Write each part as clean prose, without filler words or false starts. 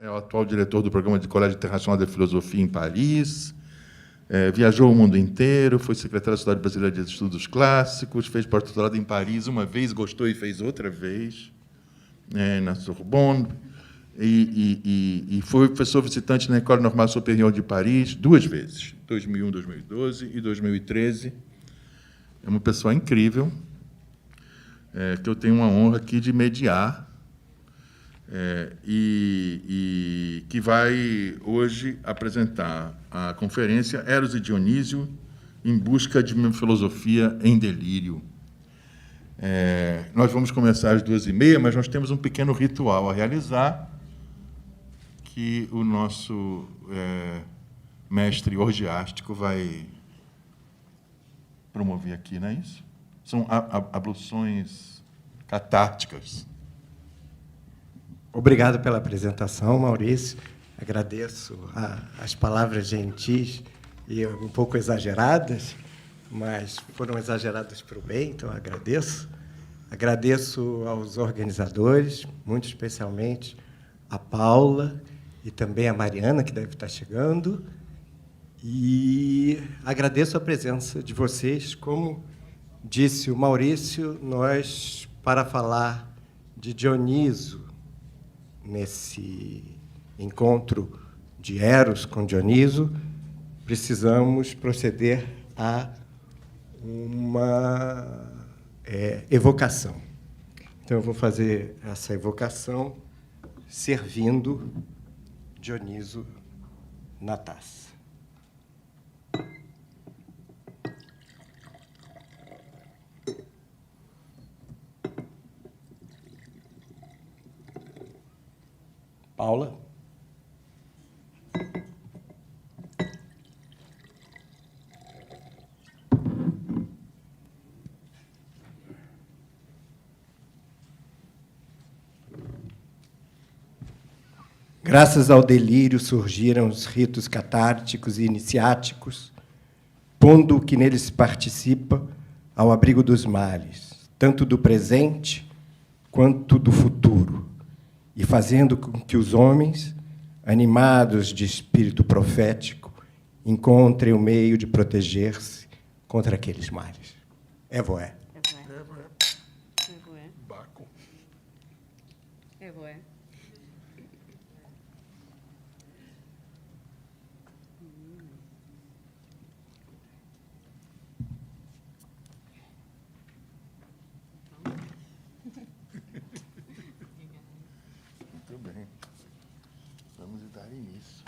é o atual diretor do programa de Colégio Internacional de Filosofia em Paris, viajou o mundo inteiro, foi secretário da Sociedade Brasileira de Estudos Clássicos, fez pós-doutorado em Paris uma vez, gostou e fez outra vez, na Sorbonne, e foi professor visitante na École Normale Supérieure de Paris 2 vezes, 2001, 2012 e 2013. É uma pessoa incrível, que eu tenho uma honra aqui de mediar, e que vai hoje apresentar a conferência Eros e Dionísio em busca de uma filosofia em delírio. Nós vamos começar às 2h30, mas nós temos um pequeno ritual a realizar, que o nosso mestre orgiástico vai promover aqui, não é isso? São abluções catárticas. Obrigado pela apresentação, Maurício. Agradeço as palavras gentis e um pouco exageradas, mas foram exageradas para o bem, então agradeço. Agradeço aos organizadores, muito especialmente a Paula e também a Mariana, que deve estar chegando, e agradeço a presença de vocês. Como disse o Maurício, nós, para falar de Dioniso, nesse encontro de Eros com Dioniso, precisamos proceder a uma evocação. Então, eu vou fazer essa evocação servindo Dioniso na taça. Paula. Graças ao delírio surgiram os ritos catárticos e iniciáticos, pondo o que neles participa ao abrigo dos males, tanto do presente quanto do futuro, e fazendo com que os homens, animados de espírito profético, encontrem o meio de proteger-se contra aqueles males. Evoé. Baco. Evoé. Muito bem. Vamos dar início.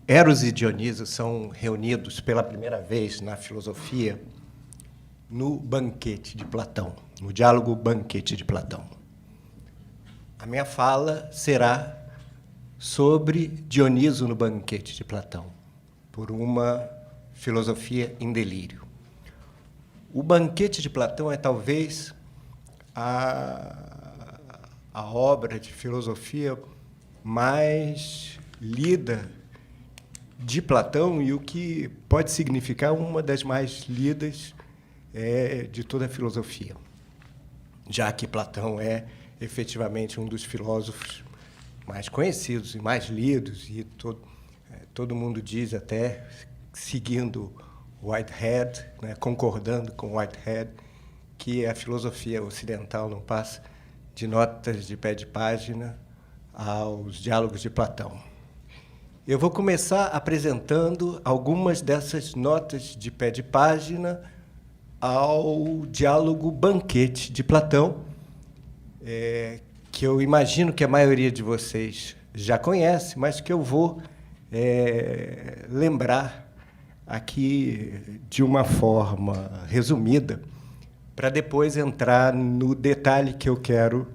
Eros e Dioniso são reunidos pela primeira vez na filosofia no Banquete de Platão, no diálogo Banquete de Platão. A minha fala será sobre Dioniso no Banquete de Platão, por uma filosofia em delírio. O Banquete de Platão é talvez a obra de filosofia mais lida de Platão e o que pode significar uma das mais lidas de toda a filosofia, já que Platão é efetivamente um dos filósofos mais conhecidos e mais lidos, e todo mundo diz, até seguindo Whitehead, né, concordando com Whitehead, que a filosofia ocidental não passa de notas de pé de página aos diálogos de Platão. Eu vou começar apresentando algumas dessas notas de pé de página ao diálogo Banquete de Platão, que eu imagino que a maioria de vocês já conhece, mas que eu vou lembrar aqui de uma forma resumida, para depois entrar no detalhe que eu quero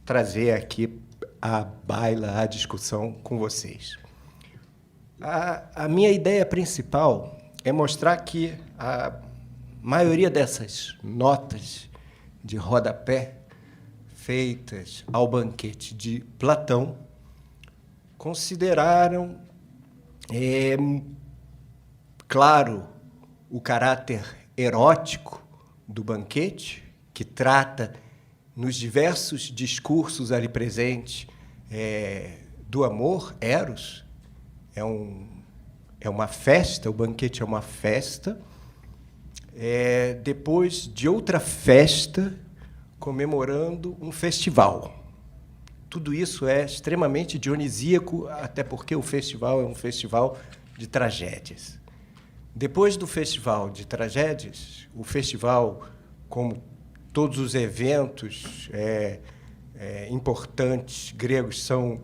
trazer aqui à baila, à discussão com vocês. A minha ideia principal é mostrar que a maioria dessas notas de rodapé feitas ao banquete de Platão consideraram, claro, o caráter erótico do banquete, que trata nos diversos discursos ali presentes do amor, eros. É uma festa, o banquete é uma festa, depois de outra festa comemorando um festival. Tudo isso é extremamente dionisíaco, até porque o festival é um festival de tragédias. Depois do festival de tragédias, o festival, como todos os eventos importantes gregos são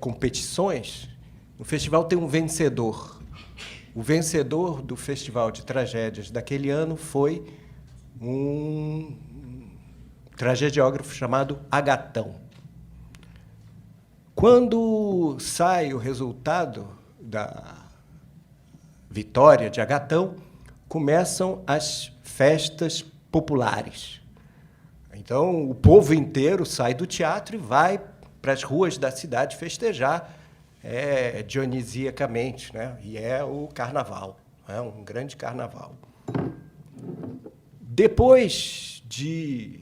competições, o festival tem um vencedor. O vencedor do festival de tragédias daquele ano foi um tragediógrafo chamado Agatão. Quando sai o resultado da vitória de Agatão, começam as festas populares. Então, o povo inteiro sai do teatro e vai para as ruas da cidade festejar dionisiacamente, né? E é o carnaval, um grande carnaval. Depois de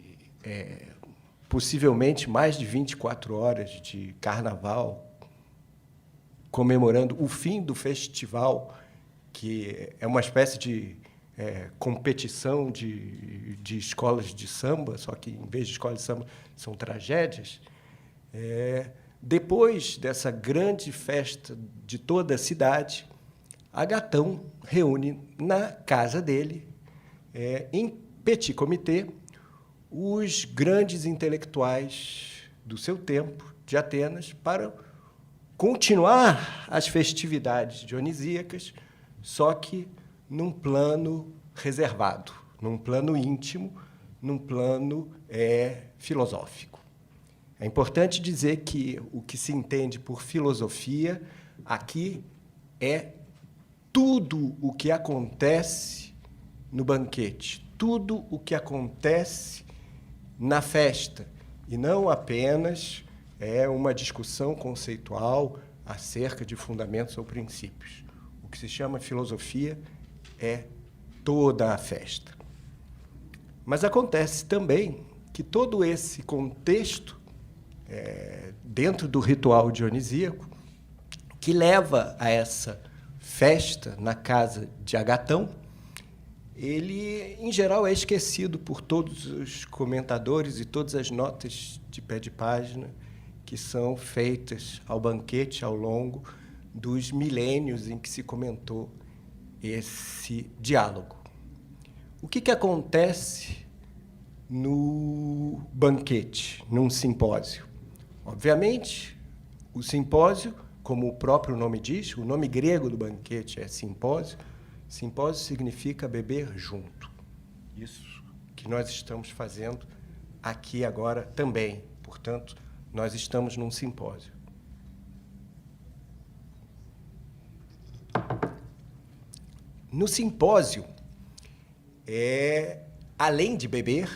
possivelmente mais de 24 horas de carnaval, comemorando o fim do festival, que é uma espécie de competição de escolas de samba, só que, em vez de escolas de samba, são tragédias. Depois dessa grande festa de toda a cidade, Agatão reúne na casa dele, em petit comité, os grandes intelectuais do seu tempo, de Atenas, para continuar as festividades dionisíacas, só que num plano reservado, num plano íntimo, num plano filosófico. É importante dizer que o que se entende por filosofia aqui é tudo o que acontece no banquete, tudo o que acontece na festa, e não apenas uma discussão conceitual acerca de fundamentos ou princípios. O que se chama filosofia é toda a festa. Mas acontece também que todo esse contexto, dentro do ritual dionisíaco, que leva a essa festa na casa de Agatão, ele, em geral, é esquecido por todos os comentadores e todas as notas de pé de página que são feitas ao banquete ao longo dos milênios em que se comentou esse diálogo. O que acontece no banquete, num simpósio? Obviamente, o simpósio, como o próprio nome diz, o nome grego do banquete é simpósio. Simpósio significa beber junto. Isso que nós estamos fazendo aqui agora também. Portanto, nós estamos num simpósio. No simpósio, além de beber,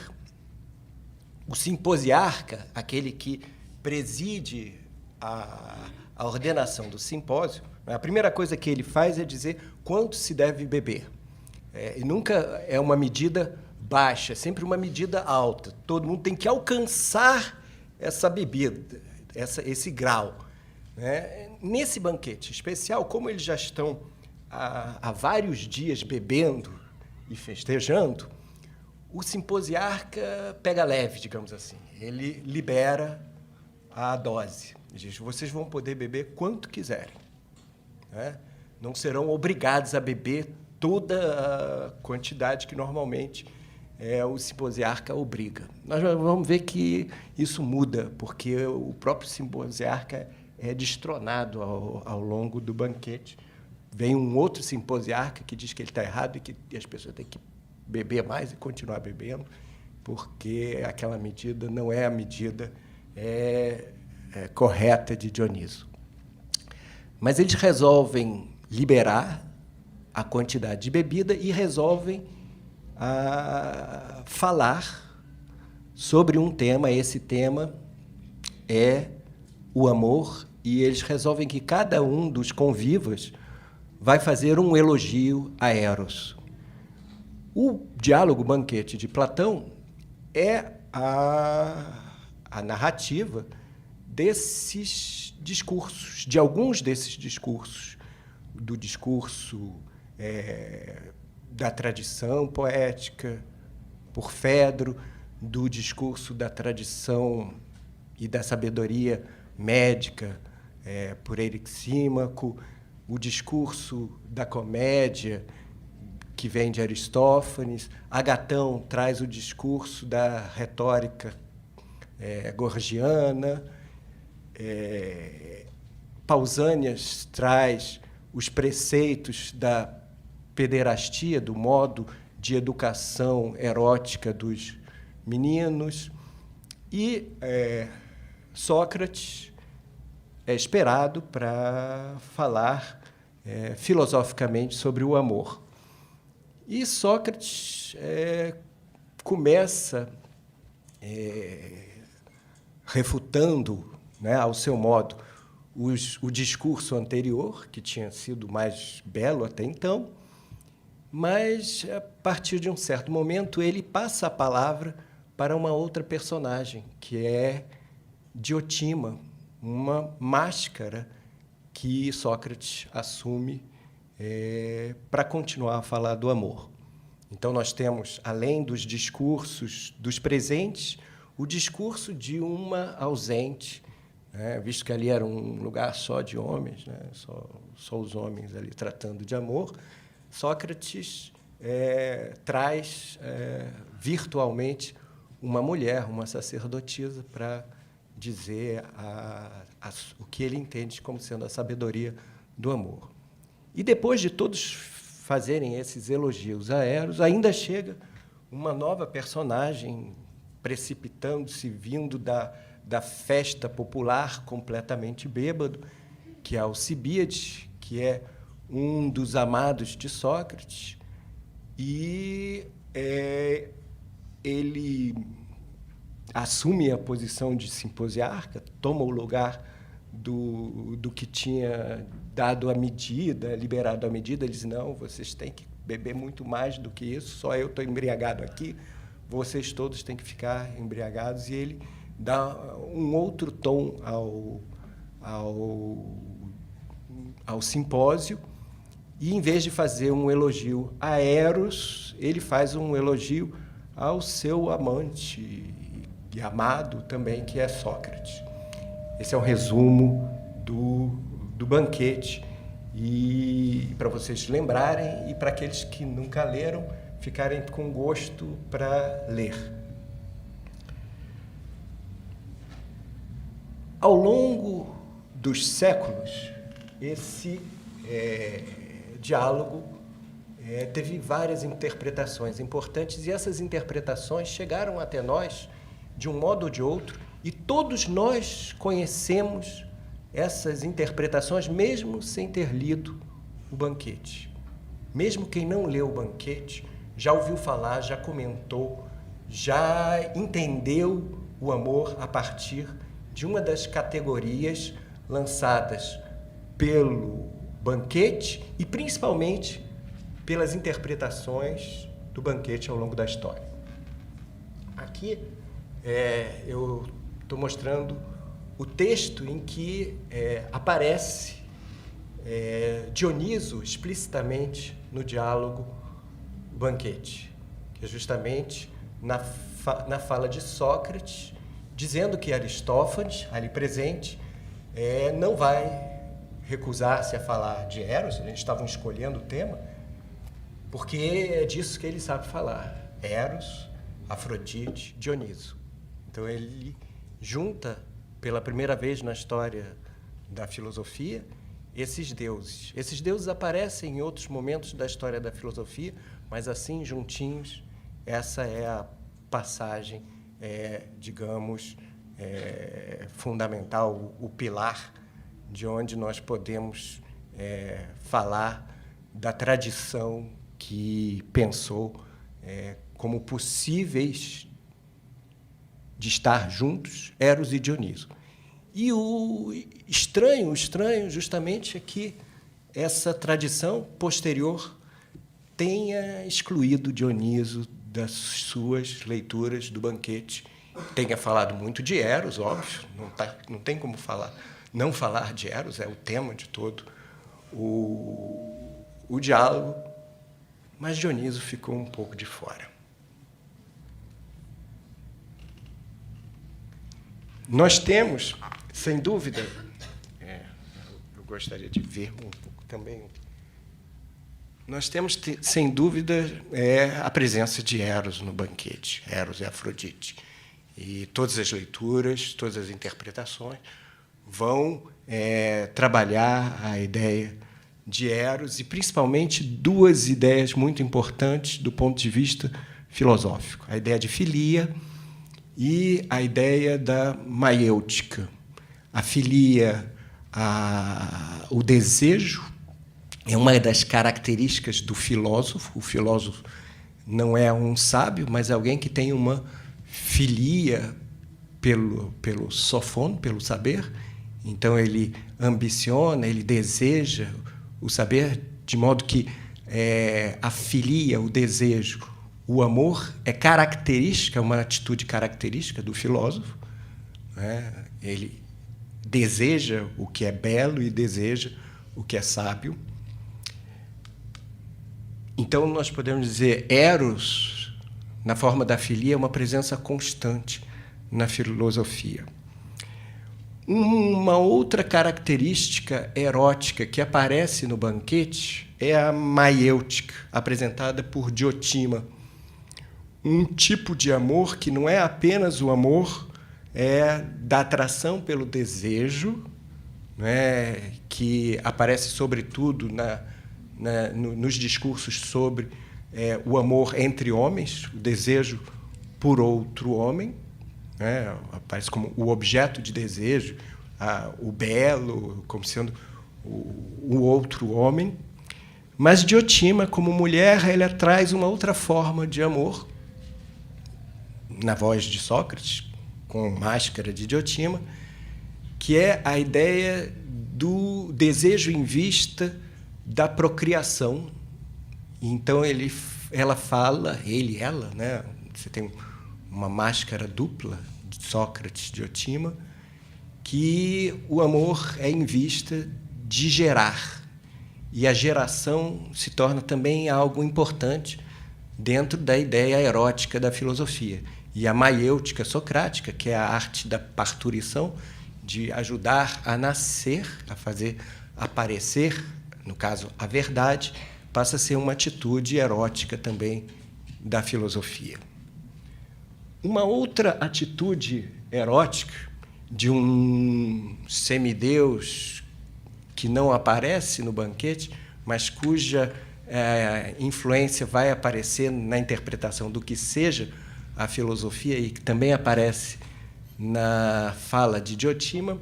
o simposiarca, aquele que preside a ordenação do simpósio, a primeira coisa que ele faz é dizer quanto se deve beber. E nunca é uma medida baixa, é sempre uma medida alta. Todo mundo tem que alcançar essa bebida, esse grau. Nesse banquete especial, como eles já estão há vários dias bebendo e festejando, o simposiarca pega leve, digamos assim. Ele libera a dose. Ele diz, vocês vão poder beber quanto quiserem. Não serão obrigados a beber toda a quantidade que normalmente o simposiarca obriga. Nós vamos ver que isso muda, porque o próprio simposiarca é destronado ao longo do banquete. Vem um outro simposiarca que diz que ele está errado e que as pessoas têm que beber mais e continuar bebendo, porque aquela medida não é a medida correta de Dioniso. Mas eles resolvem liberar a quantidade de bebida e resolvem falar sobre um tema. Esse tema é o amor, e eles resolvem que cada um dos convivas vai fazer um elogio a Eros. O diálogo Banquete de Platão é a narrativa desses discursos, de alguns desses discursos, do discurso da tradição poética, por Fedro, do discurso da tradição e da sabedoria médica, por Erixímaco, o discurso da comédia, que vem de Aristófanes. Agatão traz o discurso da retórica gorgiana. Pausanias traz os preceitos da pederastia, do modo de educação erótica dos meninos. E Sócrates é esperado para falar filosoficamente sobre o amor. E Sócrates começa refutando, né, ao seu modo, o discurso anterior, que tinha sido mais belo até então, mas, a partir de um certo momento, ele passa a palavra para uma outra personagem, que é Diotima, uma máscara que Sócrates assume para continuar a falar do amor. Então, nós temos, além dos discursos dos presentes, o discurso de uma ausente, né? Visto que ali era um lugar só de homens, né? Só os homens ali tratando de amor, Sócrates traz virtualmente uma mulher, uma sacerdotisa, para dizer o que ele entende como sendo a sabedoria do amor. E depois de todos fazerem esses elogios a Eros, ainda chega uma nova personagem precipitando-se, vindo da festa popular, completamente bêbado, que é Alcibíades, que é um dos amados de Sócrates, e ele assume a posição de simposiarca, toma o lugar do que tinha dado a medida, liberado a medida. Ele diz: não, vocês têm que beber muito mais do que isso, só eu estou embriagado aqui, vocês todos têm que ficar embriagados. E ele dá um outro tom ao simpósio, e, em vez de fazer um elogio a Eros, ele faz um elogio ao seu amante e amado também, que é Sócrates. Esse é um resumo do banquete, e para vocês lembrarem, e para aqueles que nunca leram, ficarem com gosto para ler. Ao longo dos séculos, esse diálogo teve várias interpretações importantes, e essas interpretações chegaram até nós de um modo ou de outro, e todos nós conhecemos essas interpretações, mesmo sem ter lido o Banquete. Mesmo quem não leu o Banquete já ouviu falar, já comentou, já entendeu o amor a partir de uma das categorias lançadas pelo Banquete, e principalmente pelas interpretações do Banquete ao longo da história. Aqui eu estou mostrando o texto em que aparece Dioniso explicitamente no diálogo Banquete, que é justamente na fala de Sócrates, dizendo que Aristófanes, ali presente, não vai recusar-se a falar de Eros. Eles estavam escolhendo o tema, porque é disso que ele sabe falar: Eros, Afrodite, Dioniso. Então, ele junta, pela primeira vez na história da filosofia, esses deuses. Esses deuses aparecem em outros momentos da história da filosofia, mas assim, juntinhos, essa é a passagem, digamos, fundamental, o pilar de onde nós podemos falar da tradição que pensou como possíveis de estar juntos, Eros e Dioniso. E o estranho justamente é que essa tradição posterior tenha excluído Dioniso das suas leituras do banquete, tenha falado muito de Eros, óbvio, não tem como não falar de Eros, é o tema de todo o diálogo, mas Dioniso ficou um pouco de fora. Nós temos, sem dúvida, eu gostaria de ver um pouco também. Nós temos, sem dúvida, a presença de Eros no banquete, Eros e Afrodite. E todas as leituras, todas as interpretações vão trabalhar a ideia de Eros, e principalmente duas ideias muito importantes do ponto de vista filosófico: a ideia de filia e a ideia da maiêutica. A filia, o desejo, é uma das características do filósofo. O filósofo não é um sábio, mas é alguém que tem uma filia pelo sophon, pelo saber. Então, ele ambiciona, ele deseja o saber, de modo que a filia, o desejo, o amor é característica, uma atitude característica do filósofo, né? Ele deseja o que é belo e deseja o que é sábio. Então, nós podemos dizer Eros, na forma da filia, é uma presença constante na filosofia. Uma outra característica erótica que aparece no banquete é a maiêutica, apresentada por Diotima. Um tipo de amor que não é apenas o amor da atração pelo desejo, né, que aparece sobretudo nos discursos sobre o amor entre homens, o desejo por outro homem, né, aparece como o objeto de desejo, o belo, como sendo o outro homem. Mas Diotima, como mulher, ela traz uma outra forma de amor, na voz de Sócrates, com Máscara de Diotima, que é a ideia do desejo em vista da procriação. Então, ela fala, ela, né? Você tem uma máscara dupla de Sócrates e Diotima, que o amor é em vista de gerar. E a geração se torna também algo importante dentro da ideia erótica da filosofia. E a maiêutica socrática, que é a arte da parturição, de ajudar a nascer, a fazer aparecer, no caso, a verdade, passa a ser uma atitude erótica também da filosofia. Uma outra atitude erótica de um semideus que não aparece no banquete, mas cuja influência vai aparecer na interpretação do que seja a filosofia e que também aparece na fala de Diotima,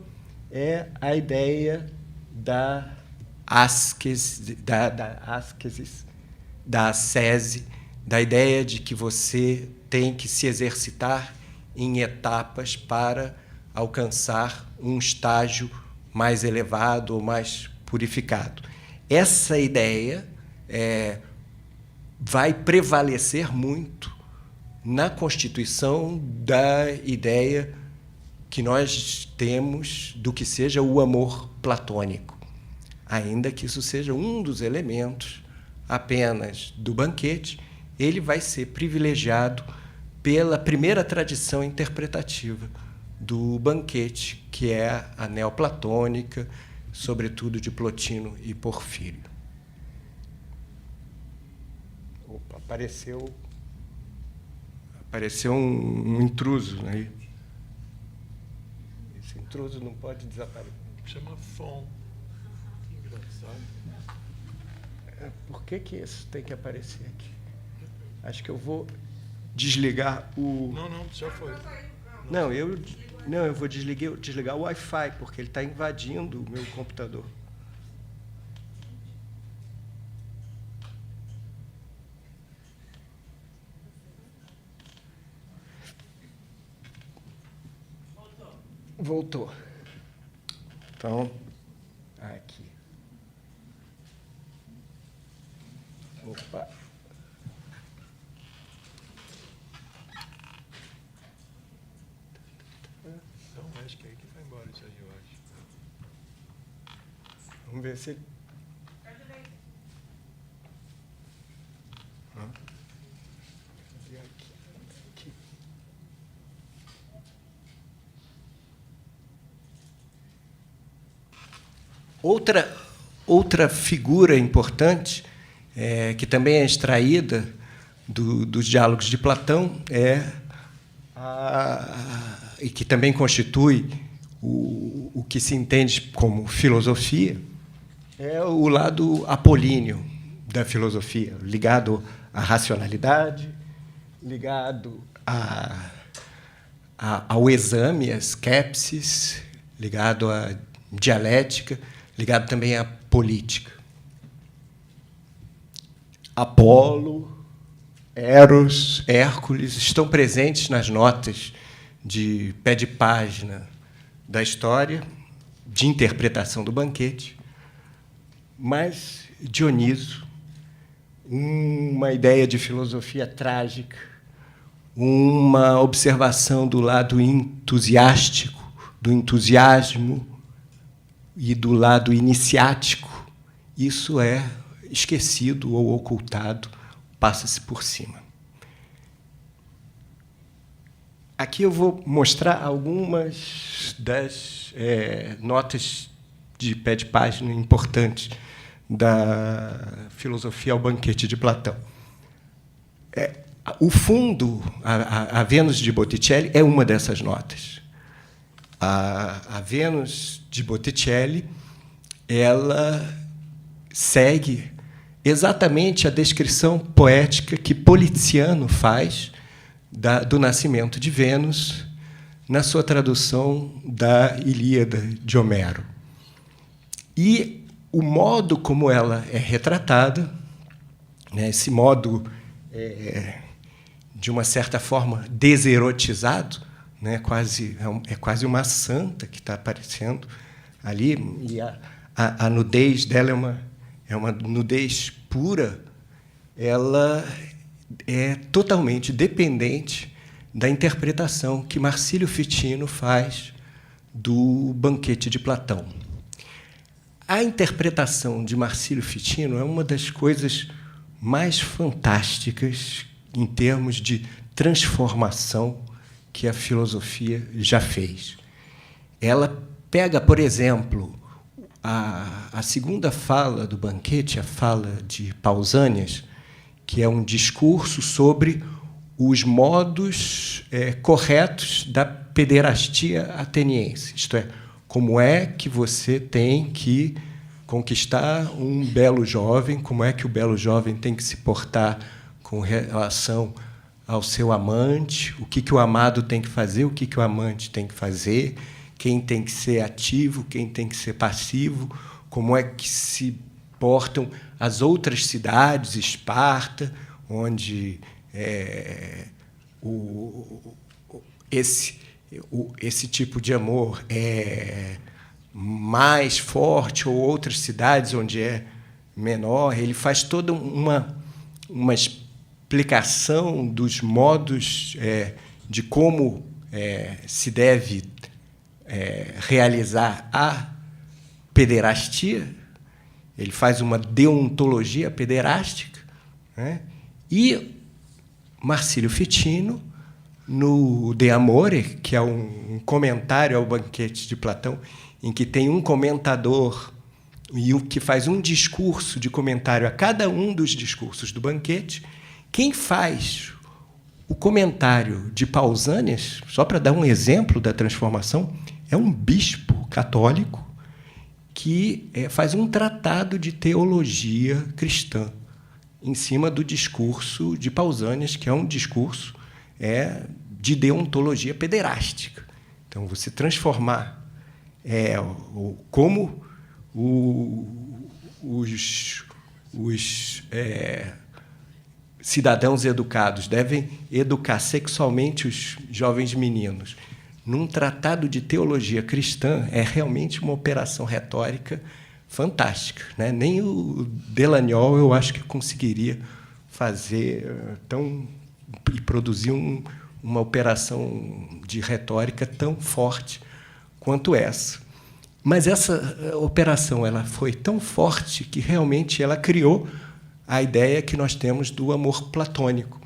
é a ideia da ascese, da ascese, da ideia de que você tem que se exercitar em etapas para alcançar um estágio mais elevado ou mais purificado. Essa ideia vai prevalecer muito na constituição da ideia que nós temos do que seja o amor platônico, ainda que isso seja um dos elementos apenas do banquete, ele vai ser privilegiado pela primeira tradição interpretativa do banquete, que é a neoplatônica, sobretudo de Plotino e Porfírio. Opa, apareceu um intruso aí. Esse intruso não pode desaparecer. Chama Fon. Que engraçado. Por que isso tem que aparecer aqui? Acho que eu vou desligar o... Não, já foi. Não, eu vou desligar o Wi-Fi, porque ele está invadindo o meu computador. Voltou. Então, aqui. Opa. Não, acho que é aí que vai embora isso aí, eu acho. Vamos ver se ele... Aqui. Outra figura importante, que também é extraída dos diálogos de Platão, e que também constitui o que se entende como filosofia, é o lado apolíneo da filosofia, ligado à racionalidade, ligado ao exame, à skepsis, ligado à dialética, ligado também à política. Apolo, Eros, Hércules estão presentes nas notas de pé de página da história, de interpretação do banquete, mas Dioniso, uma ideia de filosofia trágica, uma observação do lado entusiástico, do entusiasmo e do lado iniciático, isso é esquecido ou ocultado, passa-se por cima. Aqui eu vou mostrar algumas das notas de pé de página importantes da filosofia ao banquete de Platão. O fundo, a Vênus de Botticelli, é uma dessas notas. A Vênus de Botticelli, ela segue exatamente a descrição poética que Poliziano faz do nascimento de Vênus na sua tradução da Ilíada de Homero. E o modo como ela é retratada, né, esse modo de uma certa forma deserotizado, né, é quase uma santa que está aparecendo ali, e a nudez dela é uma nudez pura, ela é totalmente dependente da interpretação que Marcílio Ficino faz do Banquete de Platão. A interpretação de Marcílio Ficino é uma das coisas mais fantásticas em termos de transformação que a filosofia já fez. Ela pega, por exemplo, a segunda fala do banquete, a fala de Pausanias, que é um discurso sobre os modos corretos da pederastia ateniense, isto é, como é que você tem que conquistar um belo jovem, como é que o belo jovem tem que se portar com relação ao seu amante, o que o amado tem que fazer, o que o amante tem que fazer, quem tem que ser ativo, quem tem que ser passivo, como é que se portam as outras cidades, Esparta, onde esse tipo de amor é mais forte, ou outras cidades onde é menor. Ele faz toda uma explicação dos modos de como se deve realizar a pederastia. Ele faz uma deontologia pederástica, né? E Marcílio Ficino, no De Amore, que é um comentário ao Banquete de Platão, em que tem um comentador e que faz um discurso de comentário a cada um dos discursos do banquete. Quem faz o comentário de Pausanias, só para dar um exemplo da transformação, é um bispo católico que faz um tratado de teologia cristã em cima do discurso de Pausanias, que é um discurso de deontologia pederástica. Então, você transformar como os cidadãos educados devem educar sexualmente os jovens meninos num tratado de teologia cristã, é realmente uma operação retórica fantástica, né? Nem o Delaniol, eu acho que conseguiria fazer e produzir uma operação de retórica tão forte quanto essa. Mas essa operação ela foi tão forte que realmente ela criou a ideia que nós temos do amor platônico,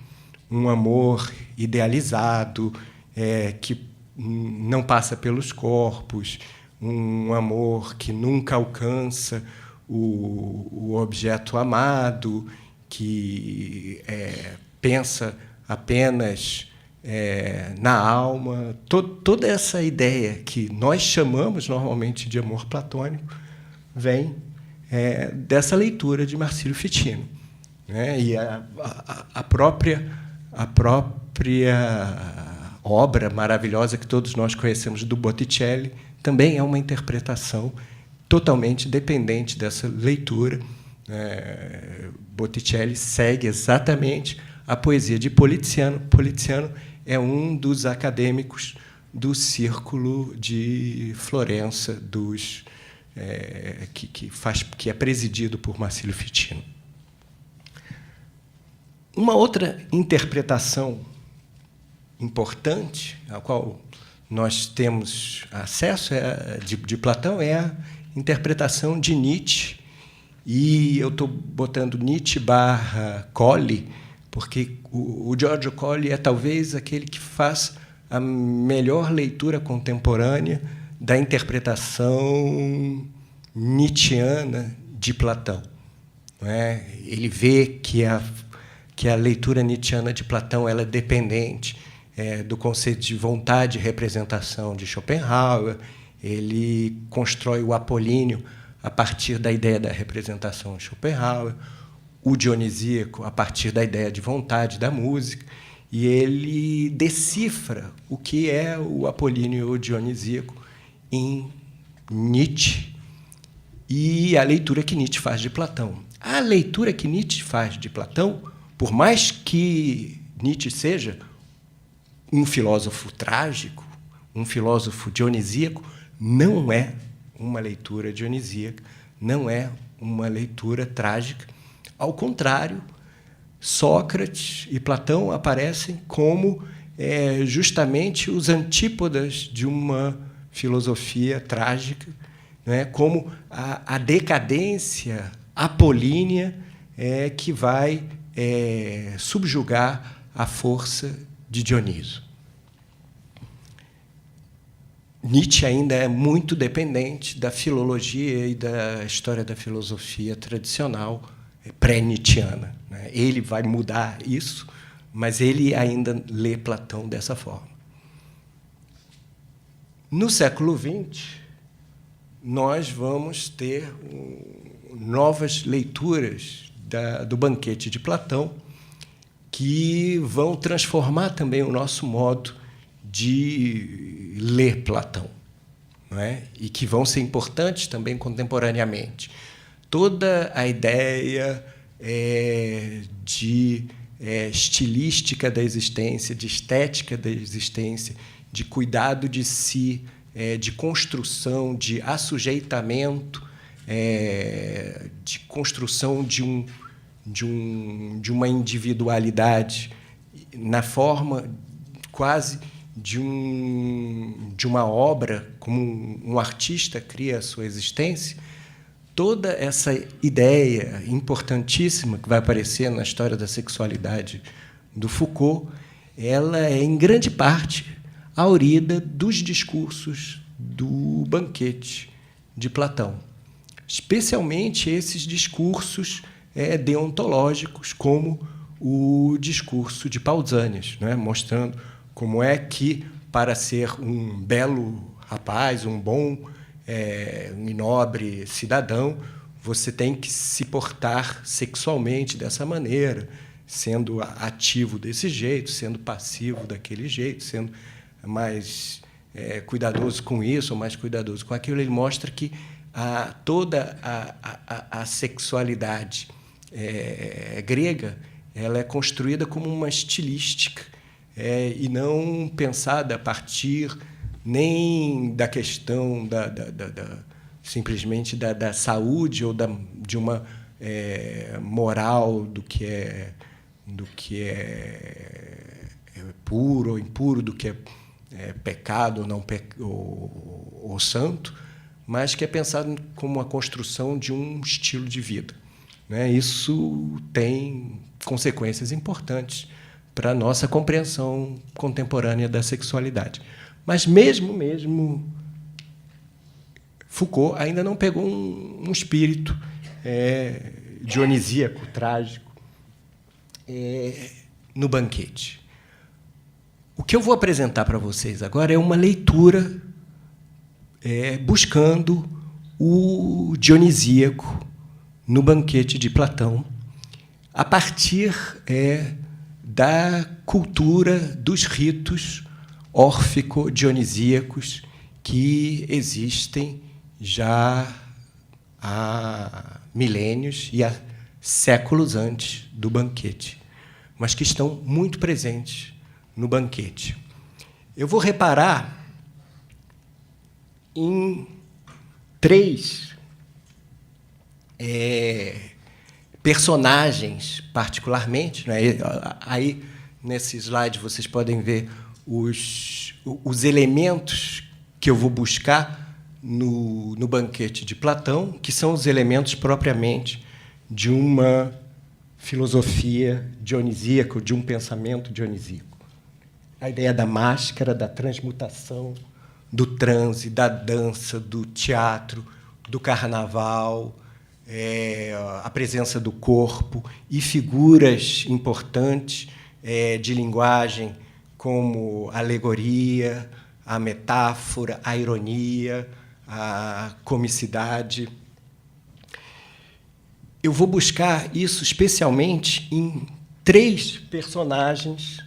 um amor idealizado, que não passa pelos corpos, um amor que nunca alcança o objeto amado, que pensa apenas na alma. Toda essa ideia que nós chamamos normalmente de amor platônico vem dessa leitura de Marcílio Fitino, né? E a própria obra maravilhosa que todos nós conhecemos do Botticelli também é uma interpretação totalmente dependente dessa leitura. Botticelli segue exatamente a poesia de Poliziano. Poliziano é um dos acadêmicos do Círculo de Florença, que é presidido por Marcílio Fitino. Uma outra interpretação importante, à qual nós temos acesso de Platão, é a interpretação de Nietzsche. E eu estou botando Nietzsche / Colli, porque o Giorgio Colli é talvez aquele que faz a melhor leitura contemporânea da interpretação nietzschiana de Platão. Não é? Ele vê que a leitura nietzschiana de Platão ela é dependente do conceito de vontade e representação de Schopenhauer. Ele constrói o apolíneo a partir da ideia da representação de Schopenhauer, o dionisíaco a partir da ideia de vontade da música, e ele decifra o que é o apolíneo e o dionisíaco em Nietzsche e a leitura que Nietzsche faz de Platão. A leitura que Nietzsche faz de Platão, por mais que Nietzsche seja um filósofo trágico, um filósofo dionisíaco, não é uma leitura dionisíaca, não é uma leitura trágica. Ao contrário, Sócrates e Platão aparecem como justamente os antípodas de uma filosofia trágica, né? Como a decadência apolínea que vai subjugar a força de Dioniso. Nietzsche ainda é muito dependente da filologia e da história da filosofia tradicional pré-nietzschiana, né? Ele vai mudar isso, mas ele ainda lê Platão dessa forma. No século XX, nós vamos ter novas leituras do Banquete de Platão que vão transformar também o nosso modo de ler Platão, não é? E que vão ser importantes também contemporaneamente. Toda a ideia de estilística da existência, de estética da existência, de cuidado de si, de construção, de assujeitamento, de construção de uma individualidade na forma quase de uma obra, como um artista cria a sua existência. Toda essa ideia importantíssima que vai aparecer na história da sexualidade do Foucault, ela é, em grande parte, aurida dos discursos do Banquete de Platão, especialmente esses discursos deontológicos, como o discurso de Pausanias, né? Mostrando como é que, para ser um belo rapaz, um bom e nobre cidadão, você tem que se portar sexualmente dessa maneira, sendo ativo desse jeito, sendo passivo daquele jeito, sendo mais cuidadoso com isso ou mais cuidadoso com aquilo. Ele mostra que toda a sexualidade grega ela é construída como uma estilística e não pensada a partir nem da questão simplesmente da saúde ou de uma moral do que é puro ou impuro, do que é pecado ou não ou santo, mas que é pensado como a construção de um estilo de vida, né? Isso tem consequências importantes para a nossa compreensão contemporânea da sexualidade. Mas mesmo Foucault ainda não pegou um espírito dionisíaco, trágico, no banquete. O que eu vou apresentar para vocês agora é uma leitura buscando o dionisíaco no banquete de Platão, a partir da cultura dos ritos órfico-dionisíacos que existem já há milênios e há séculos antes do banquete, mas que estão muito presentes no banquete. Eu vou reparar em 3 personagens, particularmente, né? Aí, nesse slide, vocês podem ver os elementos que eu vou buscar no banquete de Platão, que são os elementos propriamente de uma filosofia dionisíaca, de um pensamento dionisíaco. A ideia da máscara, da transmutação, do transe, da dança, do teatro, do carnaval, a presença do corpo e figuras importantes de linguagem, como a alegoria, a metáfora, a ironia, a comicidade. Eu vou buscar isso especialmente em 3 personagens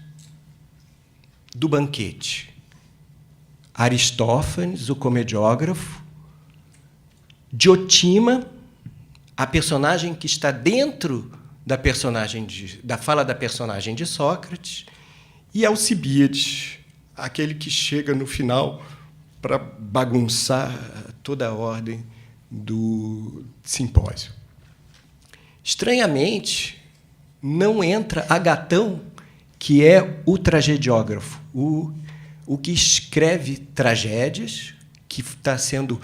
do banquete: Aristófanes, o comediógrafo; Diotima, a personagem que está dentro da fala da personagem de Sócrates; e Alcibíades, aquele que chega no final para bagunçar toda a ordem do simpósio. Estranhamente, não entra Agatão, que é o tragediógrafo, o que escreve tragédias, que está sendo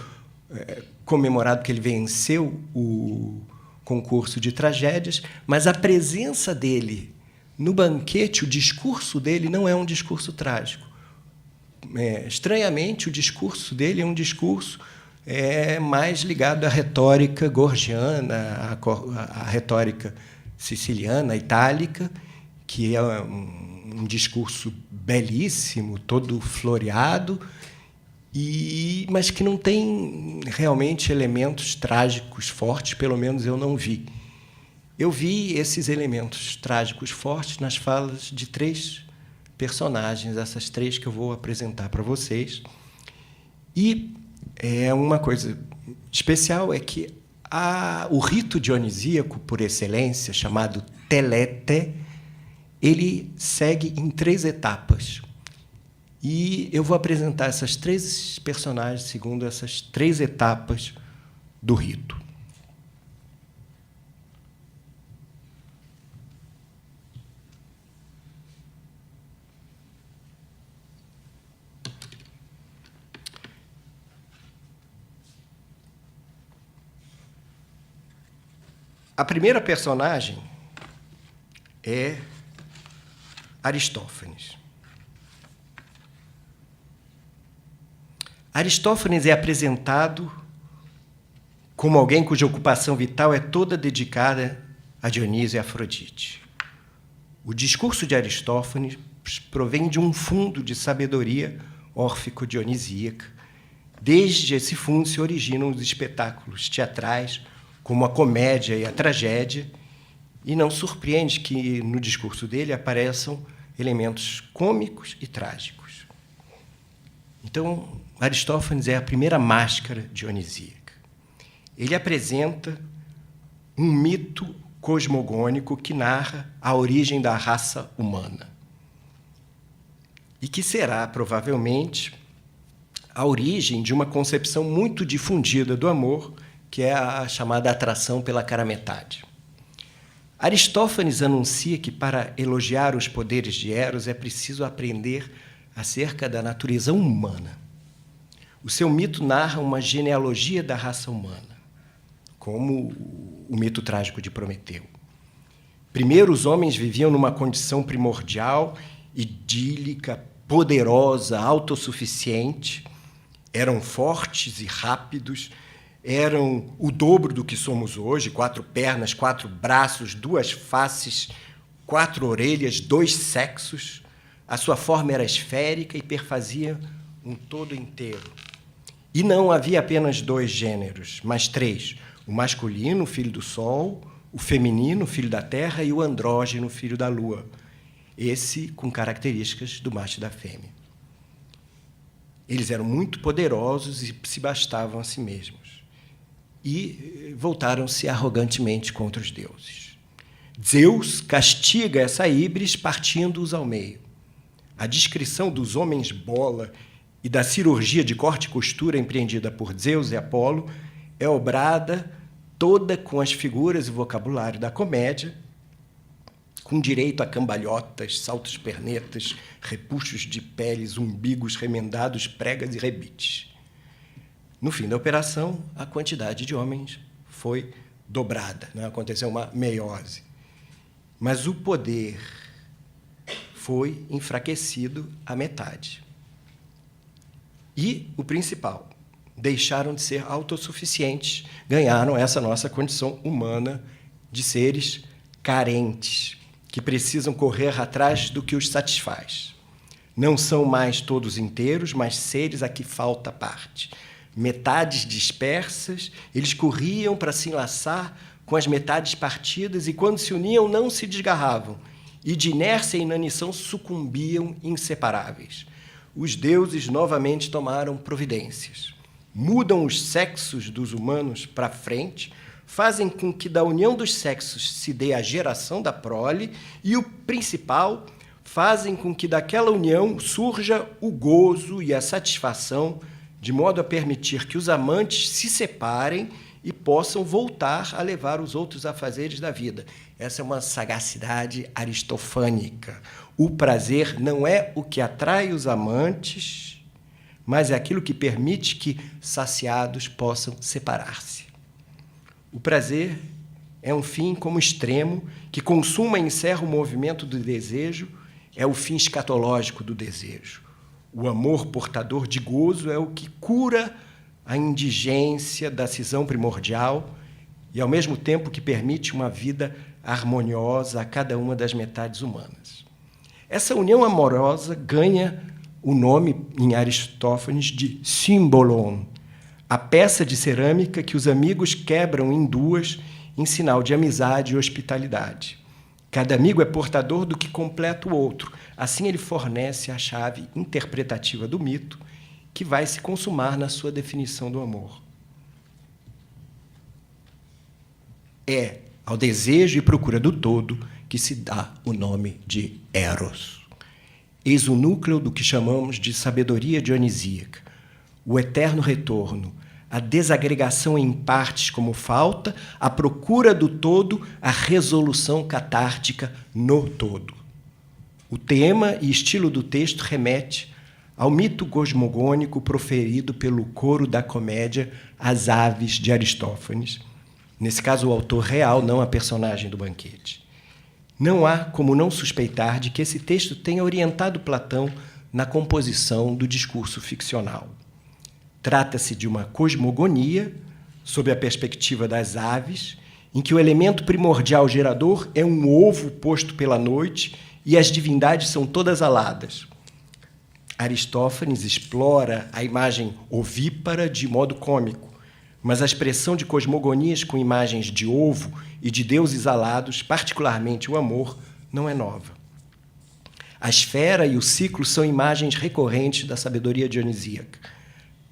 comemorado que ele venceu o concurso de tragédias, mas a presença dele no banquete, o discurso dele não é um discurso trágico. Estranhamente, o discurso dele é um discurso mais ligado à retórica gorgiana, à retórica siciliana, itálica, que é um discurso belíssimo, todo floreado, mas que não tem realmente elementos trágicos fortes, pelo menos eu não vi. Eu vi esses elementos trágicos fortes nas falas de 3 personagens, essas 3 que eu vou apresentar para vocês. E uma coisa especial é que o rito dionisíaco, por excelência, chamado telete, ele segue em 3 etapas. E eu vou apresentar essas 3 personagens segundo essas 3 etapas do rito. A primeira personagem é Aristófanes. Aristófanes é apresentado como alguém cuja ocupação vital é toda dedicada a Dionísio e Afrodite. O discurso de Aristófanes provém de um fundo de sabedoria órfico-dionisíaca. Desde esse fundo se originam os espetáculos teatrais, como a comédia e a tragédia, e não surpreende que no discurso dele apareçam elementos cômicos e trágicos. Então, Aristófanes é a primeira máscara dionisíaca. Ele apresenta um mito cosmogônico que narra a origem da raça humana e que será, provavelmente, a origem de uma concepção muito difundida do amor, que é a chamada atração pela cara metade. Aristófanes anuncia que, para elogiar os poderes de Eros, é preciso aprender acerca da natureza humana. O seu mito narra uma genealogia da raça humana, como o mito trágico de Prometeu. Primeiro, os homens viviam numa condição primordial, idílica, poderosa, autossuficiente, eram fortes e rápidos, eram o dobro do que somos hoje, 4 pernas, 4 braços, 2 faces, 4 orelhas, 2 sexos. A sua forma era esférica e perfazia um todo inteiro. E não havia apenas 2 gêneros, mas 3. O masculino, filho do sol, o feminino, filho da terra, e o andrógeno, filho da lua. Esse com características do macho e da fêmea. Eles eram muito poderosos e se bastavam a si mesmos. E voltaram-se arrogantemente contra os deuses. Zeus castiga essa híbris partindo-os ao meio. A descrição dos homens bola e da cirurgia de corte e costura empreendida por Zeus e Apolo é obrada toda com as figuras e vocabulário da comédia, com direito a cambalhotas, saltos pernetas, repuxos de peles, umbigos remendados, pregas e rebites. No fim da operação, a quantidade de homens foi dobrada, né? Aconteceu uma meiose. Mas o poder foi enfraquecido à metade. E o principal, deixaram de ser autossuficientes, ganharam essa nossa condição humana de seres carentes, que precisam correr atrás do que os satisfaz. Não são mais todos inteiros, mas seres a que falta parte. Metades dispersas, eles corriam para se enlaçar com as metades partidas e, quando se uniam, não se desgarravam, e de inércia e inanição sucumbiam inseparáveis. Os deuses novamente tomaram providências. Mudam os sexos dos humanos para frente, fazem com que da união dos sexos se dê a geração da prole e, o principal, fazem com que daquela união surja o gozo e a satisfação, de modo a permitir que os amantes se separem e possam voltar a levar os outros afazeres da vida. Essa é uma sagacidade aristofânica. O prazer não é o que atrai os amantes, mas é aquilo que permite que, saciados, possam separar-se. O prazer é um fim como extremo que consuma e encerra o movimento do desejo, é o fim escatológico do desejo. O amor portador de gozo é o que cura a indigência da cisão primordial e, ao mesmo tempo, que permite uma vida harmoniosa a cada uma das metades humanas. Essa união amorosa ganha o nome, em Aristófanes, de symbolon, a peça de cerâmica que os amigos quebram em 2 em sinal de amizade e hospitalidade. Cada amigo é portador do que completa o outro. Assim, ele fornece a chave interpretativa do mito, que vai se consumar na sua definição do amor. É ao desejo e procura do todo que se dá o nome de Eros. Eis o núcleo do que chamamos de sabedoria dionisíaca, o eterno retorno, a desagregação em partes como falta, a procura do todo, a resolução catártica no todo. O tema e estilo do texto remete ao mito cosmogônico proferido pelo coro da comédia As Aves de Aristófanes. Nesse caso, o autor real, não a personagem do banquete. Não há como não suspeitar de que esse texto tenha orientado Platão na composição do discurso ficcional. Trata-se de uma cosmogonia, sob a perspectiva das aves, em que o elemento primordial gerador é um ovo posto pela noite e as divindades são todas aladas. Aristófanes explora a imagem ovípara de modo cômico, mas a expressão de cosmogonias com imagens de ovo e de deuses alados, particularmente o amor, não é nova. A esfera e o ciclo são imagens recorrentes da sabedoria dionisíaca.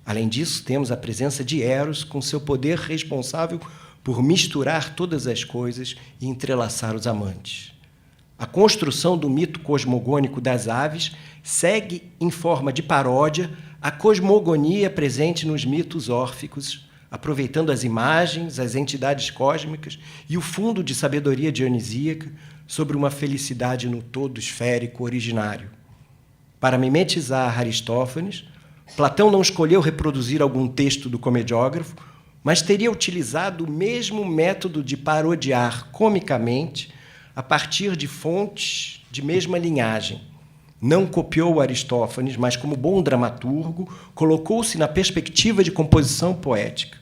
Além disso, temos a presença de Eros com seu poder responsável por misturar todas as coisas e entrelaçar os amantes. A construção do mito cosmogônico das aves segue em forma de paródia a cosmogonia presente nos mitos órficos, aproveitando as imagens, as entidades cósmicas e o fundo de sabedoria dionisíaca sobre uma felicidade no todo esférico originário. Para mimetizar Aristófanes, Platão não escolheu reproduzir algum texto do comediógrafo, mas teria utilizado o mesmo método de parodiar comicamente a partir de fontes de mesma linhagem. Não copiou Aristófanes, mas, como bom dramaturgo, colocou-se na perspectiva de composição poética.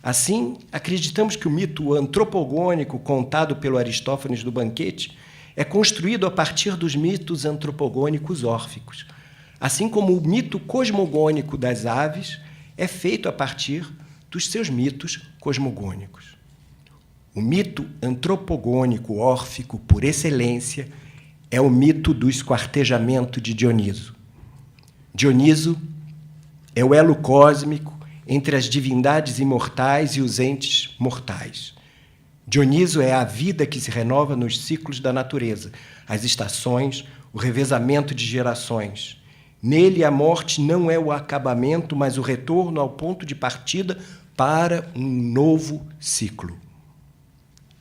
Assim, acreditamos que o mito antropogônico contado pelo Aristófanes do Banquete é construído a partir dos mitos antropogônicos órficos, assim como o mito cosmogônico das aves é feito a partir dos seus mitos cosmogônicos. O mito antropogônico órfico, por excelência, é o mito do esquartejamento de Dioniso. Dioniso é o elo cósmico entre as divindades imortais e os entes mortais. Dioniso é a vida que se renova nos ciclos da natureza, as estações, o revezamento de gerações. Nele, a morte não é o acabamento, mas o retorno ao ponto de partida para um novo ciclo.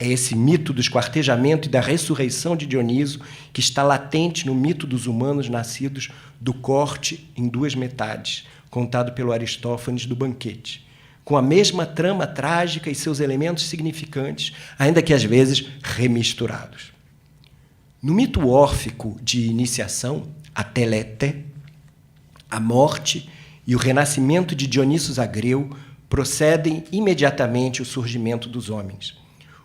É esse mito do esquartejamento e da ressurreição de Dioniso que está latente no mito dos humanos nascidos do corte em duas metades, contado pelo Aristófanes do Banquete, com a mesma trama trágica e seus elementos significantes, ainda que às vezes remisturados. No mito órfico de iniciação, a Telete, a morte e o renascimento de Dioniso Zagreu procedem imediatamente ao surgimento dos homens.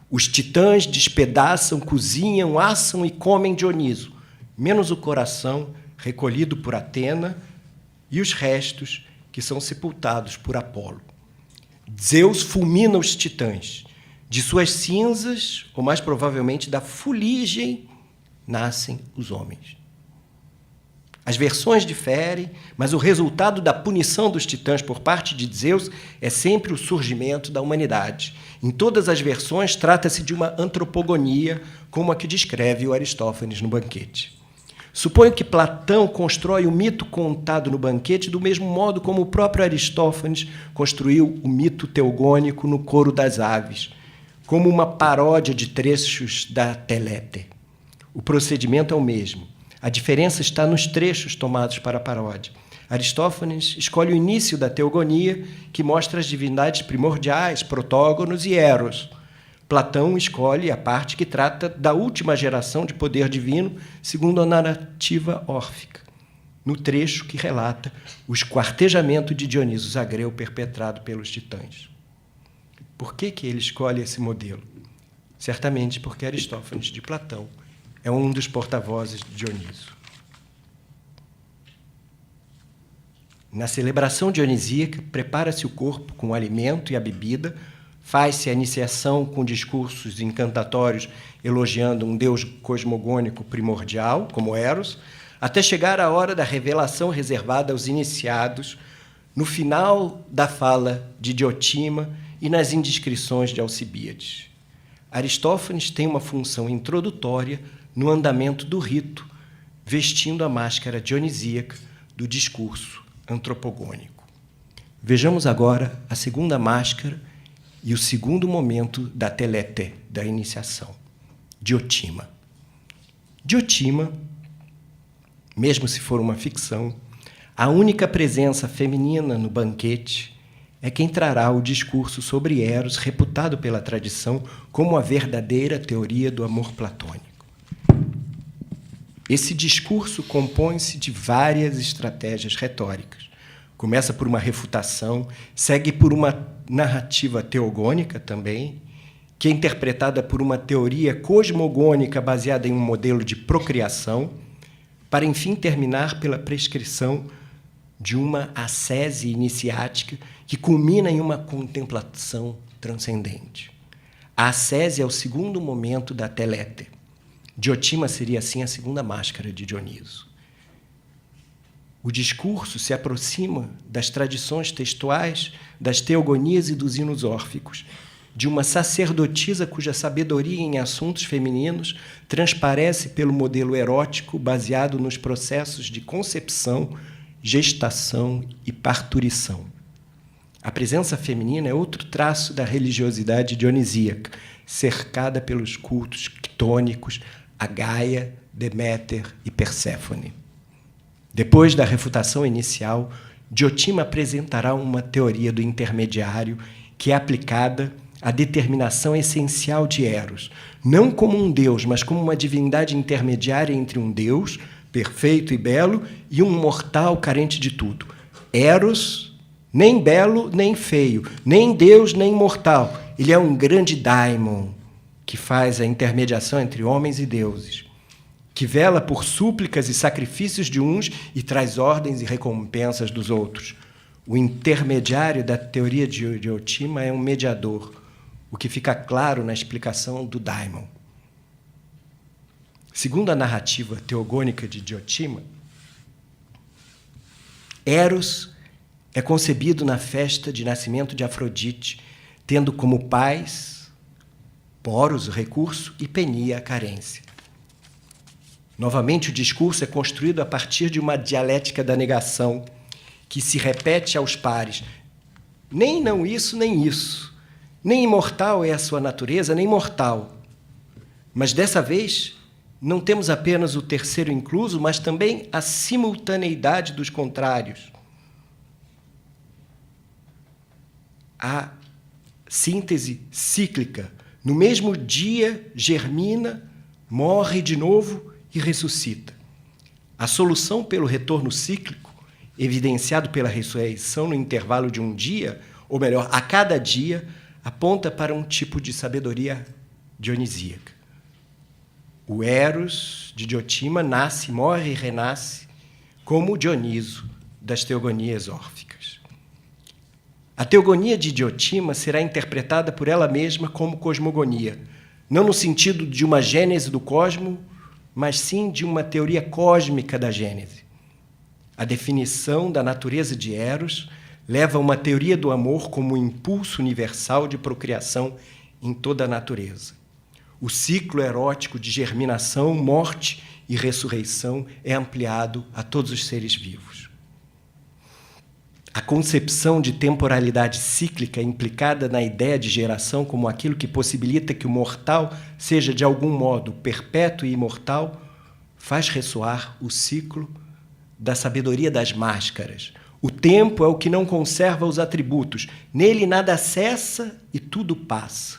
Os titãs despedaçam, cozinham, assam e comem Dioniso, menos o coração, recolhido por Atena, e os restos, que são sepultados por Apolo. Zeus fulmina os titãs. De suas cinzas, ou mais provavelmente da fuligem, nascem os homens. As versões diferem, mas o resultado da punição dos titãs por parte de Zeus é sempre o surgimento da humanidade. Em todas as versões, trata-se de uma antropogonia, como a que descreve o Aristófanes no Banquete. Suponho que Platão constrói o mito contado no Banquete do mesmo modo como o próprio Aristófanes construiu o mito teogônico no Coro das Aves, como uma paródia de trechos da Telete. O procedimento é o mesmo. A diferença está nos trechos tomados para a paródia. Aristófanes escolhe o início da teogonia, que mostra as divindades primordiais, protógonos e Eros. Platão escolhe a parte que trata da última geração de poder divino, segundo a narrativa órfica, no trecho que relata o esquartejamento de Dioniso Zagreu perpetrado pelos titãs. Por que ele escolhe esse modelo? Certamente porque Aristófanes de Platão é um dos porta-vozes de Dioniso. Na celebração dionisíaca, prepara-se o corpo com o alimento e a bebida, faz-se a iniciação com discursos encantatórios elogiando um deus cosmogônico primordial, como Eros, até chegar a hora da revelação reservada aos iniciados, no final da fala de Diotima e nas indiscrições de Alcibíades. Aristófanes tem uma função introdutória no andamento do rito, vestindo a máscara dionisíaca do discurso antropogônico. Vejamos agora a segunda máscara e o segundo momento da Telete, da iniciação. Diotima. Diotima, mesmo se for uma ficção, a única presença feminina no Banquete é quem trará o discurso sobre Eros, reputado pela tradição como a verdadeira teoria do amor platônico. Esse discurso compõe-se de várias estratégias retóricas. Começa por uma refutação, segue por uma narrativa teogônica também, que é interpretada por uma teoria cosmogônica baseada em um modelo de procriação, para, enfim, terminar pela prescrição de uma ascese iniciática que culmina em uma contemplação transcendente. A ascese é o segundo momento da Telete. Diotima seria, assim, a segunda máscara de Dioniso. O discurso se aproxima das tradições textuais, das teogonias e dos hinos órficos, de uma sacerdotisa cuja sabedoria em assuntos femininos transparece pelo modelo erótico baseado nos processos de concepção gestação e parturição. A presença feminina é outro traço da religiosidade dionisíaca, cercada pelos cultos quitônicos a Gaia, Deméter e Perséfone. Depois da refutação inicial, Diotima apresentará uma teoria do intermediário que é aplicada à determinação essencial de Eros, não como um deus, mas como uma divindade intermediária entre um deus, perfeito e belo, e um mortal carente de tudo. Eros, nem belo, nem feio, nem deus, nem mortal. Ele é um grande daimon que faz a intermediação entre homens e deuses, que vela por súplicas e sacrifícios de uns e traz ordens e recompensas dos outros. O intermediário da teoria de Diotima é um mediador, o que fica claro na explicação do daimon. Segundo a narrativa teogônica de Diotima, Eros é concebido na festa de nascimento de Afrodite, tendo como pais Poros, o recurso, e Penia, a carência. Novamente, o discurso é construído a partir de uma dialética da negação, que se repete aos pares. Nem não isso, nem isso. Nem imortal é a sua natureza, nem mortal. Mas, dessa vez, não temos apenas o terceiro incluso, mas também a simultaneidade dos contrários. A síntese cíclica. No mesmo dia, germina, morre de novo e ressuscita. A solução pelo retorno cíclico, evidenciado pela ressurreição no intervalo de um dia, ou melhor, a cada dia, aponta para um tipo de sabedoria dionisíaca. O Eros de Diotima nasce, morre e renasce como o Dioniso das teogonias órficas. A teogonia de Diotima será interpretada por ela mesma como cosmogonia, não no sentido de uma gênese do cosmo, mas sim de uma teoria cósmica da gênese. A definição da natureza de Eros leva a uma teoria do amor como um impulso universal de procriação em toda a natureza. O ciclo erótico de germinação, morte e ressurreição é ampliado a todos os seres vivos. A concepção de temporalidade cíclica implicada na ideia de geração como aquilo que possibilita que o mortal seja, de algum modo, perpétuo e imortal, faz ressoar o ciclo da sabedoria das máscaras. O tempo é o que não conserva os atributos. Nele nada cessa e tudo passa.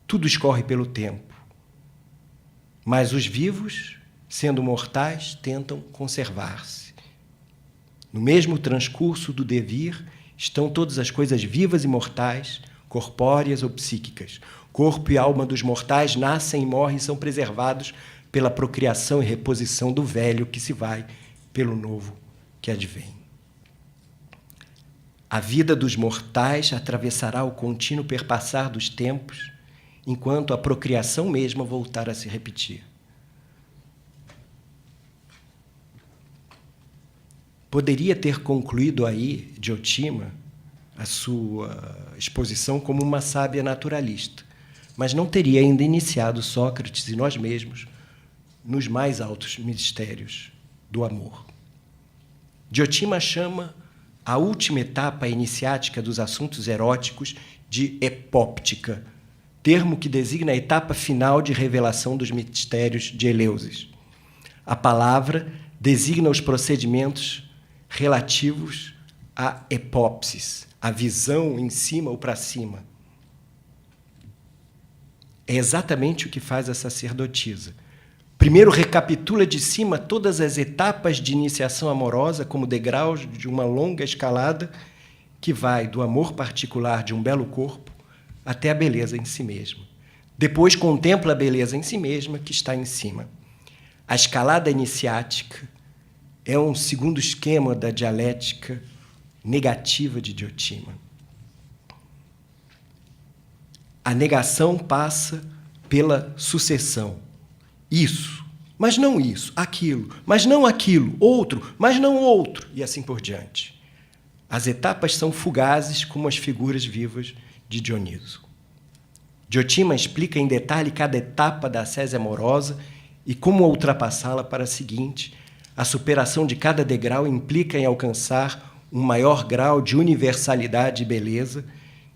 Tudo escorre pelo tempo. Mas os vivos, sendo mortais, tentam conservar-se. No mesmo transcurso do devir estão todas as coisas vivas e mortais, corpóreas ou psíquicas. Corpo e alma dos mortais nascem e morrem e são preservados pela procriação e reposição do velho que se vai, pelo novo que advém. A vida dos mortais atravessará o contínuo perpassar dos tempos, enquanto a procriação mesma voltar a se repetir. Poderia ter concluído aí, Diotima, a sua exposição como uma sábia naturalista, mas não teria ainda iniciado Sócrates e nós mesmos nos mais altos mistérios do amor. Diotima chama a última etapa iniciática dos assuntos eróticos de epóptica, termo que designa a etapa final de revelação dos mistérios de Eleusis. A palavra designa os procedimentos relativos à epópsis, a visão em cima ou para cima. É exatamente o que faz a sacerdotisa. Primeiro, recapitula de cima todas as etapas de iniciação amorosa como degraus de uma longa escalada que vai do amor particular de um belo corpo até a beleza em si mesma. Depois, contempla a beleza em si mesma que está em cima. A escalada iniciática é um segundo esquema da dialética negativa de Diotima. A negação passa pela sucessão. Isso, mas não isso, aquilo, mas não aquilo, outro, mas não outro, e assim por diante. As etapas são fugazes como as figuras vivas de Dioniso. Diotima explica em detalhe cada etapa da ascese amorosa e como ultrapassá-la para a seguinte, A superação de cada degrau implica em alcançar um maior grau de universalidade e beleza,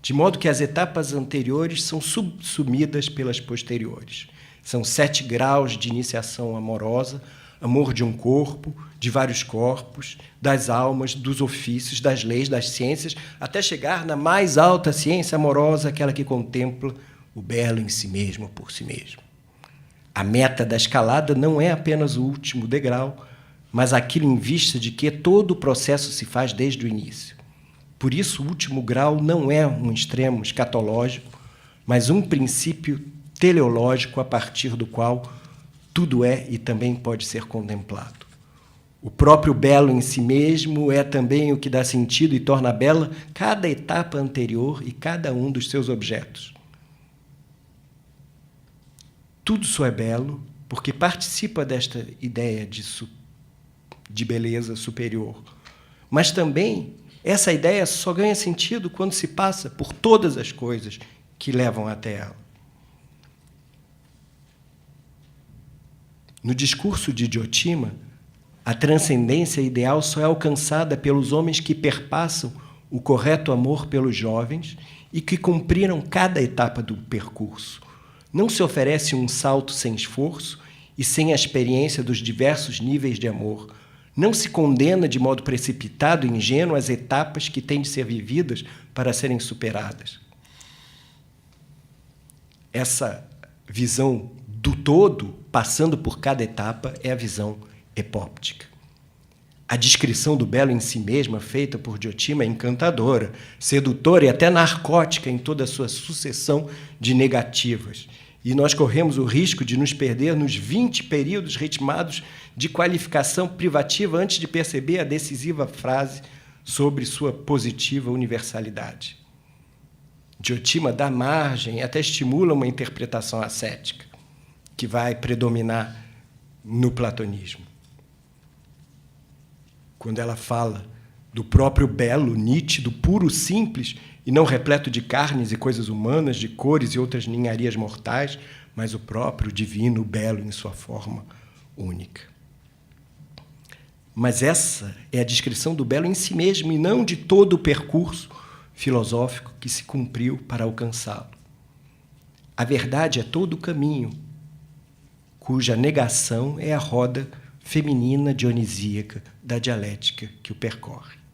de modo que as etapas anteriores são subsumidas pelas posteriores. São 7 graus de iniciação amorosa, amor de um corpo, de vários corpos, das almas, dos ofícios, das leis, das ciências, até chegar na mais alta ciência amorosa, aquela que contempla o belo em si mesmo, por si mesmo. A meta da escalada não é apenas o último degrau, mas aquilo em vista de que todo o processo se faz desde o início. Por isso, o último grau não é um extremo escatológico, mas um princípio teleológico a partir do qual tudo é e também pode ser contemplado. O próprio belo em si mesmo é também o que dá sentido e torna bela cada etapa anterior e cada um dos seus objetos. Tudo só é belo porque participa desta ideia de beleza superior. Mas também essa ideia só ganha sentido quando se passa por todas as coisas que levam até ela. No discurso de Diotima, a transcendência ideal só é alcançada pelos homens que perpassam o correto amor pelos jovens e que cumpriram cada etapa do percurso. Não se oferece um salto sem esforço e sem a experiência dos diversos níveis de amor. Não se condena de modo precipitado e ingênuo as etapas que têm de ser vividas para serem superadas. Essa visão do todo, passando por cada etapa, é a visão epóptica. A descrição do belo em si mesma, feita por Diotima, é encantadora, sedutora e até narcótica em toda a sua sucessão de negativas. E nós corremos o risco de nos perder nos 20 períodos ritmados de qualificação privativa antes de perceber a decisiva frase sobre sua positiva universalidade. Diotima dá margem, até estimula uma interpretação ascética, que vai predominar no platonismo. Quando ela fala do próprio belo, nítido, puro, simples, e não repleto de carnes e coisas humanas, de cores e outras ninharias mortais, mas o próprio divino, belo em sua forma única. Mas essa é a descrição do belo em si mesmo e não de todo o percurso filosófico que se cumpriu para alcançá-lo. A verdade é todo o caminho, cuja negação é a roda feminina dionisíaca da dialética que o percorre.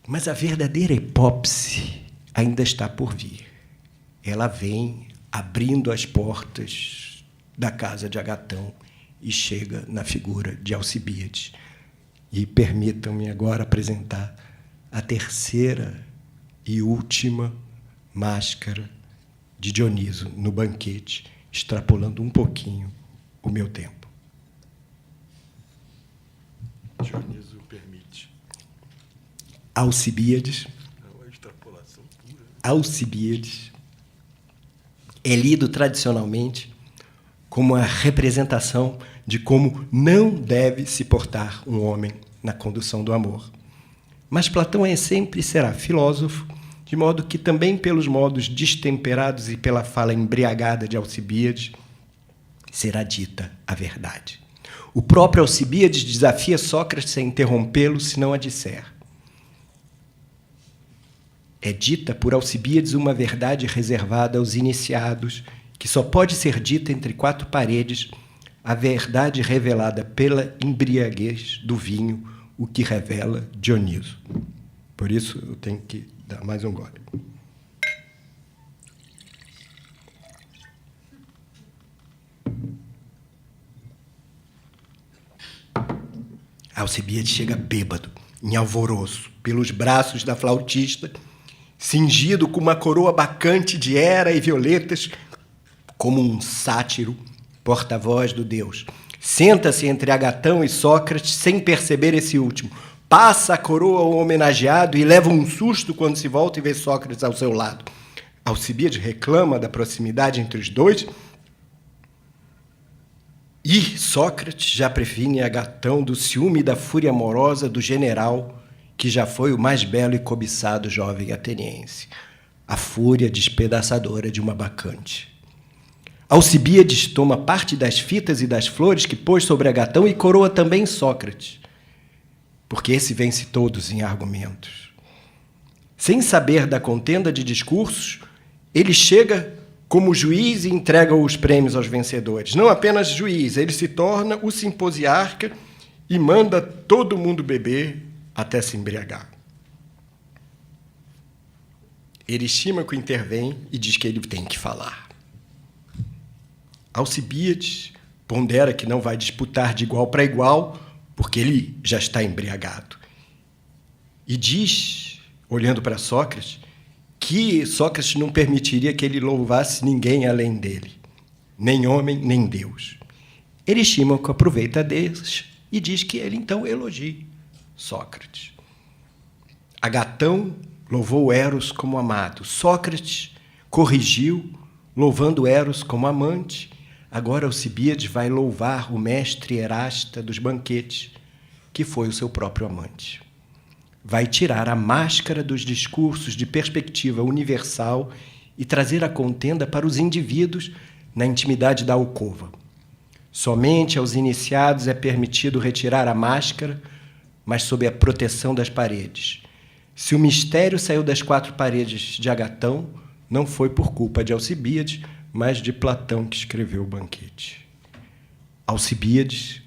Mas a verdadeira epópse ainda está por vir. Ela vem abrindo as portas da casa de Agatão e chega na figura de Alcibíades. E permitam-me agora apresentar a terceira e última máscara de Dioniso no banquete, extrapolando um pouquinho o meu tempo. Dioniso permite. Alcibíades. Uma extrapolação pura. Alcibíades é lido tradicionalmente como a representação de como não deve se portar um homem na condução do amor. Mas Platão é sempre e será filósofo, de modo que também pelos modos destemperados e pela fala embriagada de Alcibíades será dita a verdade. O próprio Alcibíades desafia Sócrates a interrompê-lo se não a disser. É dita por Alcibíades uma verdade reservada aos iniciados, que só pode ser dita entre 4 paredes, a verdade revelada pela embriaguez do vinho, o que revela Dioniso. Por isso, eu tenho que dar mais um gole. Alcibíades chega bêbado, em alvoroço, pelos braços da flautista, cingido com uma coroa bacante de Hera e violetas, como um sátiro, porta-voz do deus. Senta-se entre Agatão e Sócrates sem perceber esse último. Passa a coroa ao homenageado e leva um susto quando se volta e vê Sócrates ao seu lado. Alcibíades reclama da proximidade entre os dois e Sócrates já previne Agatão do ciúme e da fúria amorosa do general que já foi o mais belo e cobiçado jovem ateniense, a fúria despedaçadora de uma bacante. Alcibíades toma parte das fitas e das flores que pôs sobre Agatão e coroa também Sócrates, porque esse vence todos em argumentos. Sem saber da contenda de discursos, ele chega como juiz e entrega os prêmios aos vencedores. Não apenas juiz, ele se torna o simposiarca e manda todo mundo beber até se embriagar. Eristímaco intervém e diz que ele tem que falar. Alcibíades pondera que não vai disputar de igual para igual, porque ele já está embriagado. E diz, olhando para Sócrates, que Sócrates não permitiria que ele louvasse ninguém além dele, nem homem, nem Deus. Eristímaco aproveita desse e diz que ele, então, elogie Sócrates. Agatão louvou Eros como amado. Sócrates corrigiu, louvando Eros como amante. Agora Alcibíades vai louvar o mestre erasta dos banquetes, que foi o seu próprio amante. Vai tirar a máscara dos discursos de perspectiva universal e trazer a contenda para os indivíduos na intimidade da alcova. Somente aos iniciados é permitido retirar a máscara, mas sob a proteção das paredes. Se o mistério saiu das 4 paredes de Agatão, não foi por culpa de Alcibíades, mas de Platão, que escreveu o banquete. Alcibíades,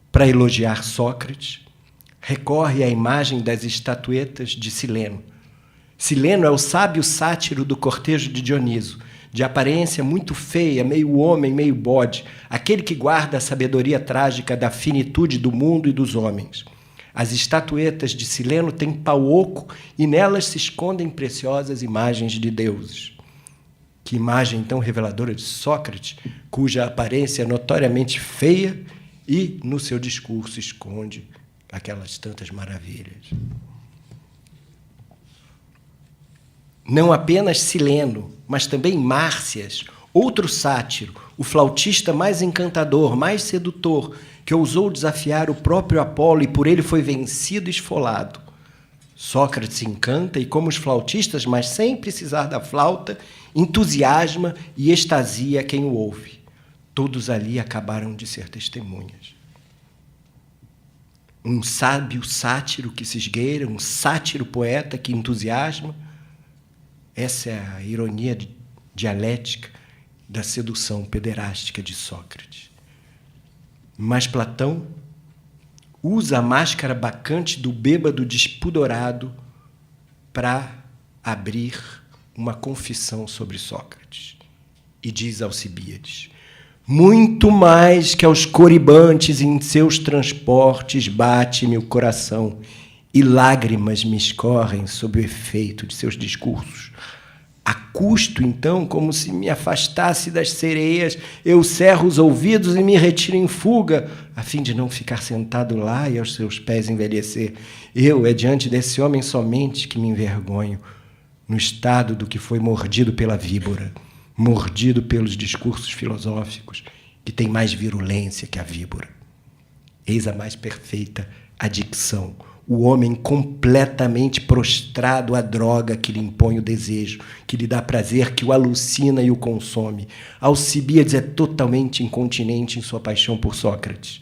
para elogiar Sócrates, recorre à imagem das estatuetas de Sileno. Sileno é o sábio sátiro do cortejo de Dioniso, de aparência muito feia, meio homem, meio bode, aquele que guarda a sabedoria trágica da finitude do mundo e dos homens. As estatuetas de Sileno têm pau oco e nelas se escondem preciosas imagens de deuses. Que imagem tão reveladora de Sócrates, cuja aparência é notoriamente feia e, no seu discurso, esconde aquelas tantas maravilhas. Não apenas Sileno, mas também Márcias, outro sátiro, o flautista mais encantador, mais sedutor, que ousou desafiar o próprio Apolo e por ele foi vencido e esfolado. Sócrates encanta e, como os flautistas, mas sem precisar da flauta, entusiasma e extasia quem o ouve. Todos ali acabaram de ser testemunhas. Um sábio sátiro que se esgueira, um sátiro poeta que entusiasma. Essa é a ironia dialética da sedução pederástica de Sócrates. Mas Platão usa a máscara bacante do bêbado despudorado para abrir uma confissão sobre Sócrates. E diz Alcibíades: muito mais que aos coribantes em seus transportes bate-me o coração e lágrimas me escorrem sob o efeito de seus discursos. A custo, então, como se me afastasse das sereias, eu cerro os ouvidos e me retiro em fuga, a fim de não ficar sentado lá e aos seus pés envelhecer. É diante desse homem somente que me envergonho, no estado do que foi mordido pela víbora, mordido pelos discursos filosóficos, que tem mais virulência que a víbora. Eis a mais perfeita adicção, o homem completamente prostrado à droga que lhe impõe o desejo, que lhe dá prazer, que o alucina e o consome. Alcibíades é totalmente incontinente em sua paixão por Sócrates,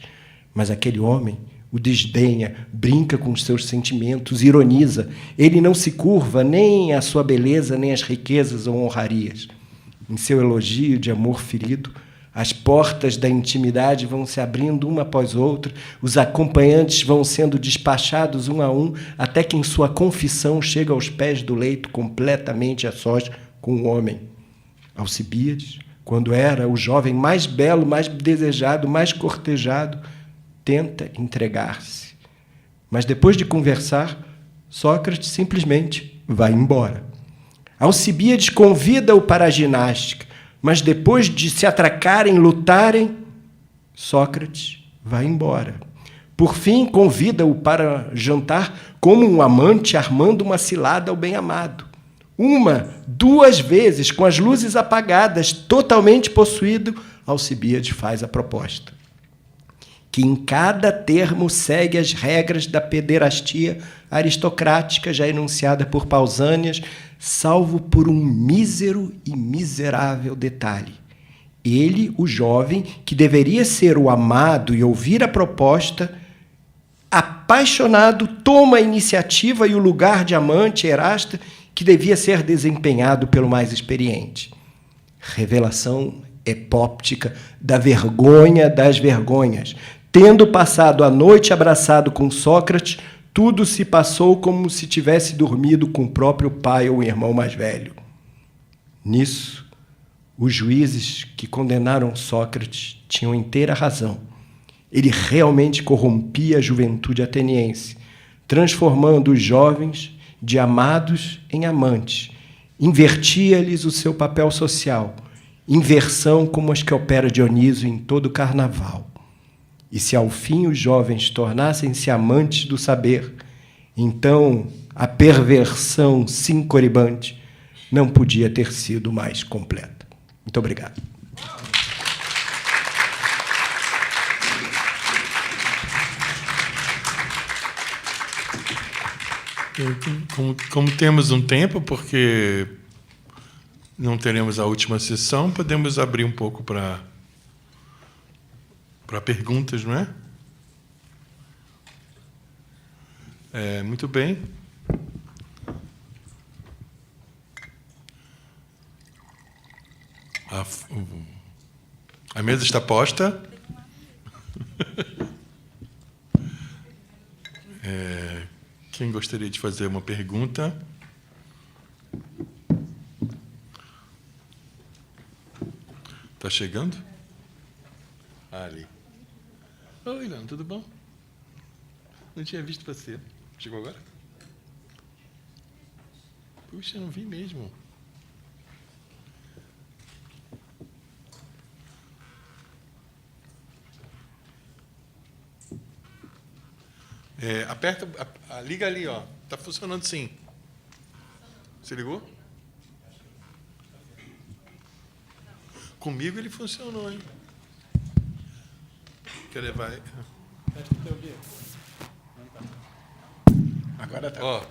mas aquele homem o desdenha, brinca com os seus sentimentos, ironiza. Ele não se curva nem à sua beleza, nem às riquezas ou honrarias. Em seu elogio de amor ferido, as portas da intimidade vão se abrindo uma após outra, os acompanhantes vão sendo despachados um a um, até que em sua confissão chega aos pés do leito completamente a sós com o homem. Alcibíades, quando era o jovem mais belo, mais desejado, mais cortejado, tenta entregar-se. Mas depois de conversar, Sócrates simplesmente vai embora. Alcibíades convida-o para a ginástica, mas depois de se atracarem, lutarem, Sócrates vai embora. Por fim, convida-o para jantar como um amante armando uma cilada ao bem-amado. 1, 2 vezes, com as luzes apagadas, totalmente possuído, Alcibíades faz a proposta, que em cada termo segue as regras da pederastia aristocrática já enunciada por Pausânias, salvo por um mísero e miserável detalhe. Ele, o jovem, que deveria ser o amado e ouvir a proposta, apaixonado, toma a iniciativa e o lugar de amante Erasta, que devia ser desempenhado pelo mais experiente. Revelação epóptica da vergonha das vergonhas. Tendo passado a noite abraçado com Sócrates, tudo se passou como se tivesse dormido com o próprio pai ou irmão mais velho. Nisso, os juízes que condenaram Sócrates tinham inteira razão. Ele realmente corrompia a juventude ateniense, transformando os jovens de amados em amantes. Invertia-lhes o seu papel social, inversão como as que opera Dioniso em todo o carnaval. E se ao fim os jovens tornassem-se amantes do saber, então a perversão sincoribante não podia ter sido mais completa. Muito obrigado. Como temos um tempo, porque não teremos a última sessão, podemos abrir um pouco para perguntas, não é? Muito bem. A mesa está posta. Quem gostaria de fazer uma pergunta? Está chegando? Ali. Oi, Leandro, tudo bom? Não tinha visto você. Chegou agora? Puxa, não vi mesmo. Aperta, liga ali, ó. Tá funcionando sim. Você ligou? Comigo ele funcionou, hein? Quer levar? Agora tá. Ó.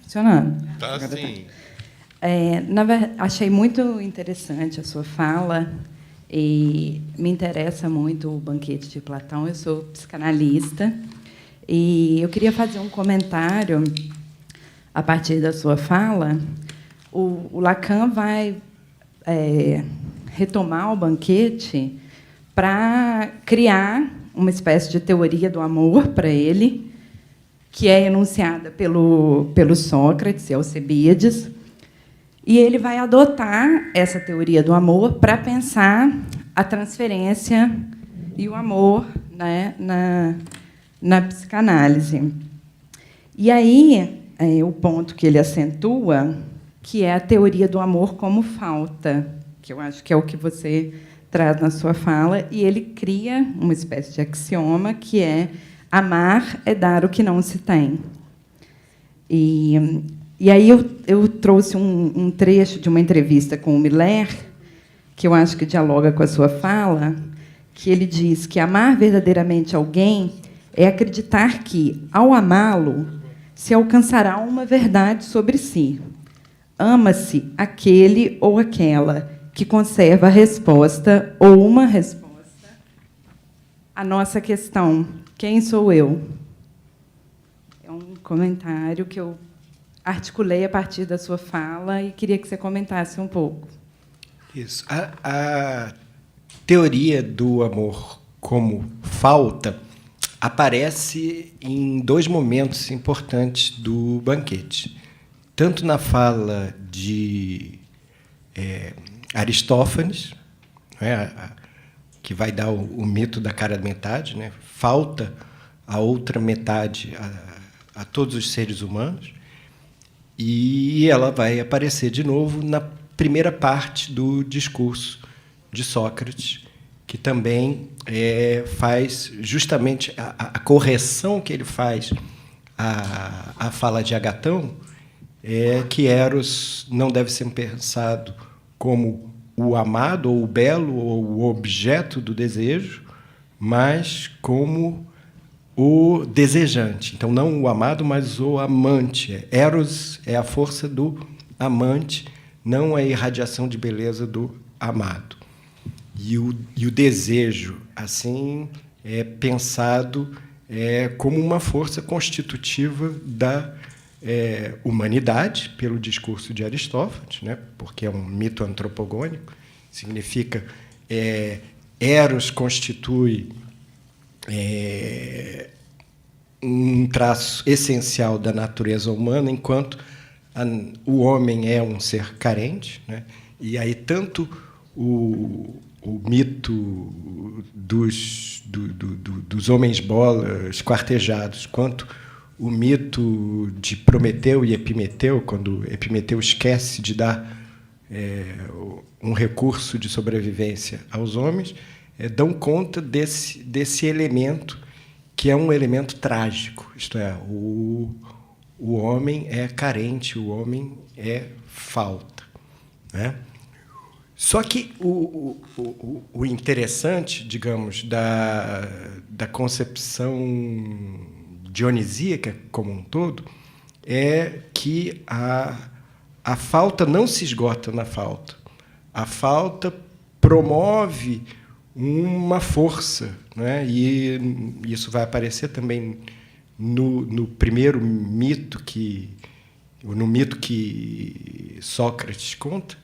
Funcionando. Tá Agora sim. Achei muito interessante a sua fala e me interessa muito o Banquete de Platão. Eu sou psicanalista e eu queria fazer um comentário a partir da sua fala. O Lacan vai retomar o Banquete para criar uma espécie de teoria do amor para ele, que é enunciada pelo Sócrates e Alcebiades. E ele vai adotar essa teoria do amor para pensar a transferência e o amor, né, na psicanálise. E aí, o ponto que ele acentua, que é a teoria do amor como falta, que eu acho que é o que você traz na sua fala, e ele cria uma espécie de axioma, que é amar é dar o que não se tem. E aí eu trouxe um trecho de uma entrevista com o Miller, que eu acho que dialoga com a sua fala, que ele diz que amar verdadeiramente alguém é acreditar que, ao amá-lo, se alcançará uma verdade sobre si. Ama-se aquele ou aquela que conserva a resposta ou uma resposta à nossa questão: quem sou eu? É um comentário que eu articulei a partir da sua fala e queria que você comentasse um pouco. Isso. A teoria do amor como falta aparece em dois momentos importantes do Banquete. Tanto na fala de Aristófanes, né, que vai dar o mito da cara metade, né, falta a outra metade a todos os seres humanos, e ela vai aparecer de novo na primeira parte do discurso de Sócrates, que também faz justamente a correção que ele faz à fala de Agatão, que Eros não deve ser pensado como o amado, ou o belo, ou o objeto do desejo, mas como o desejante. Então, não o amado, mas o amante. Eros é a força do amante, não a irradiação de beleza do amado. E o desejo, assim, é pensado como uma força constitutiva da humanidade, pelo discurso de Aristófanes, né? Porque é um mito antropogônico, significa Eros constitui um traço essencial da natureza humana, enquanto o homem é um ser carente, né? E aí tanto o mito dos homens-bola esquartejados, quanto o mito de Prometeu e Epimeteu, quando Epimeteu esquece de dar um recurso de sobrevivência aos homens, dão conta desse elemento, que é um elemento trágico, isto é, o homem é carente, o homem é falta, né? Só que o interessante, digamos, da concepção dionisíaca como um todo é que a falta não se esgota na falta. A falta promove uma força, né? E isso vai aparecer também no primeiro mito no mito que Sócrates conta,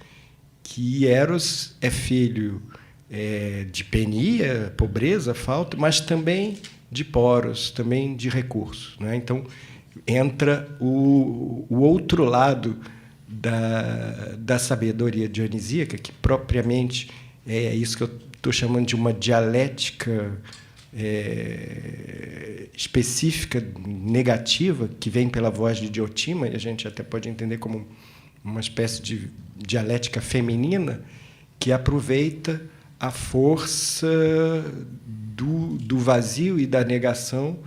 que Eros é filho de penia, pobreza, falta, mas também de poros, também de recursos, né? Então entra o outro lado da sabedoria dionisíaca, que propriamente é isso que eu estou chamando de uma dialética específica, negativa, que vem pela voz de Diotima, e a gente até pode entender como uma espécie de dialética feminina, que aproveita a força do vazio e da negação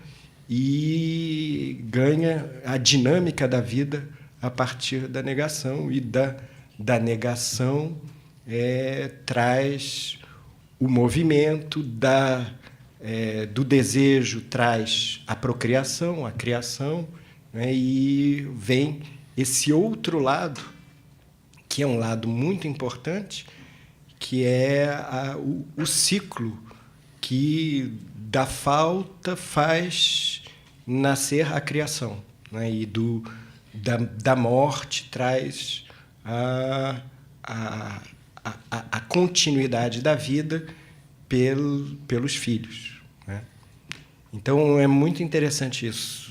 e ganha a dinâmica da vida a partir da negação, e da negação traz o movimento, do desejo traz a procriação, a criação, né? E vem esse outro lado, que é um lado muito importante, que é o ciclo que da falta faz nascer a criação, né? E da morte traz a continuidade da vida pelos filhos, né? Então, é muito interessante isso,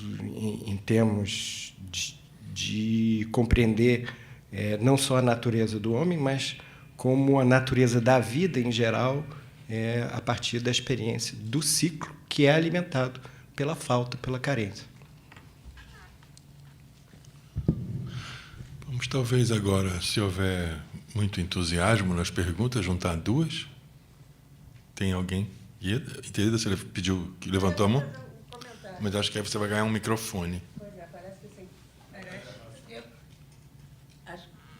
em termos de compreender não só a natureza do homem, mas como a natureza da vida em geral, a partir da experiência do ciclo que é alimentado pela falta, pela carência. Vamos, talvez, agora, se houver muito entusiasmo nas perguntas, juntar duas. Tem alguém? Ieda, você pediu, que levantou a mão? Mas acho que aí você vai ganhar um microfone. Pois é, parece que sim.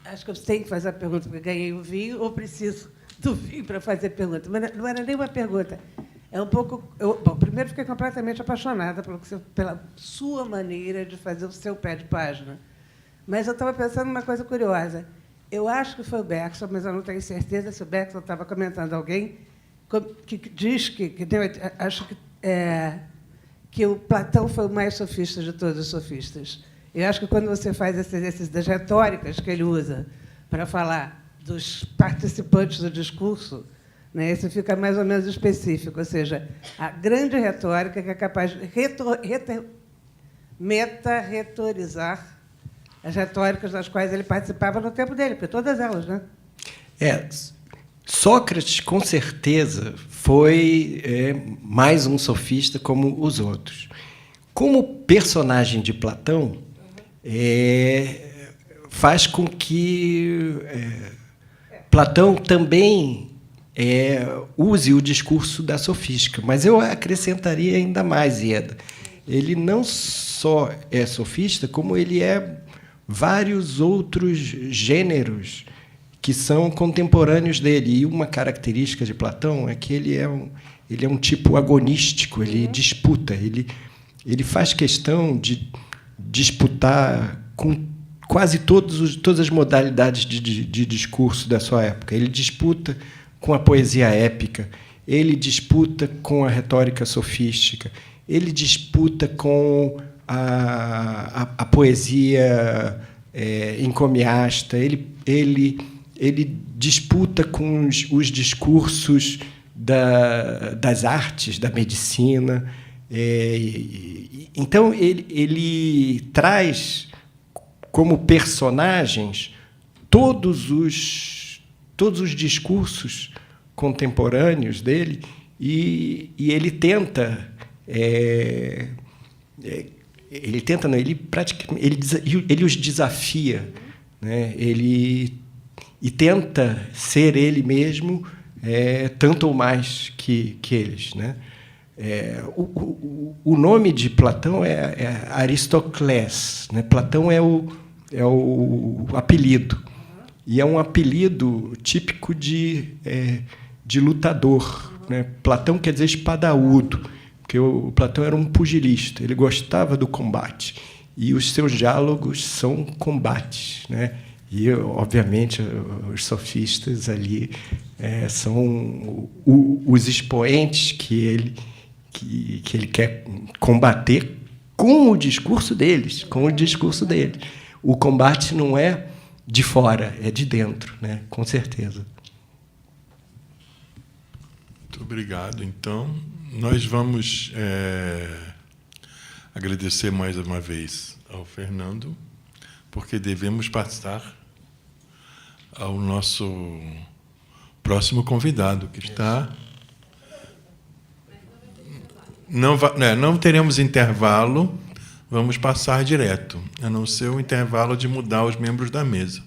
Acho que eu tenho que fazer a pergunta, porque ganhei o vinho, ou preciso do vinho para fazer a pergunta. Mas não era nem uma pergunta. É um pouco... Bom, primeiro, fiquei completamente apaixonada pela sua maneira de fazer o seu pé de página. Mas eu estava pensando numa coisa curiosa. Eu acho que foi o Bergson, mas eu não tenho certeza se o Bergson estava comentando alguém que diz que acho que o Platão foi o mais sofista de todos os sofistas. Eu acho que quando você faz esse exercício das retóricas que ele usa para falar dos participantes do discurso, né, isso fica mais ou menos específico, ou seja, a grande retórica que é capaz de meta-retorizar as retóricas das quais ele participava no tempo dele, porque todas elas, né? Sócrates, com certeza, foi mais um sofista como os outros. Como personagem de Platão, faz com que Platão também use o discurso da sofística. Mas eu acrescentaria ainda mais, Ieda. Ele não só é sofista, como ele é vários outros gêneros que são contemporâneos dele. E uma característica de Platão é que ele é um tipo agonístico, ele disputa, ele faz questão de disputar com quase todas as modalidades de discurso da sua época. Ele disputa com a poesia épica, ele disputa com a retórica sofística, ele disputa com a poesia encomiasta, ele disputa com os discursos das artes, da medicina. Então, ele traz como personagens todos os discursos contemporâneos dele, e ele tenta... ele praticamente ele os desafia, né? E tenta ser ele mesmo, tanto ou mais que eles, né? O nome de Platão é Aristócles, né? Platão é o apelido, e é um apelido típico de lutador, né? Platão quer dizer espadaúdo, porque o Platão era um pugilista, ele gostava do combate, e os seus diálogos são combates, né? E, obviamente, os sofistas ali são os expoentes que ele quer combater com o discurso deles, O combate não é de fora, é de dentro, né? Com certeza. Muito obrigado. Então, nós vamos agradecer mais uma vez ao Fernando, porque devemos passar ao nosso próximo convidado, que está... Não teremos intervalo, vamos passar direto, a não ser o intervalo de mudar os membros da mesa.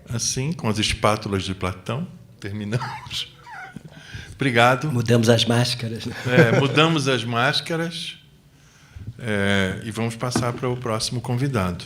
Assim, com as espátulas de Platão, terminamos. Obrigado. Mudamos as máscaras. Mudamos as máscaras e vamos passar para o próximo convidado.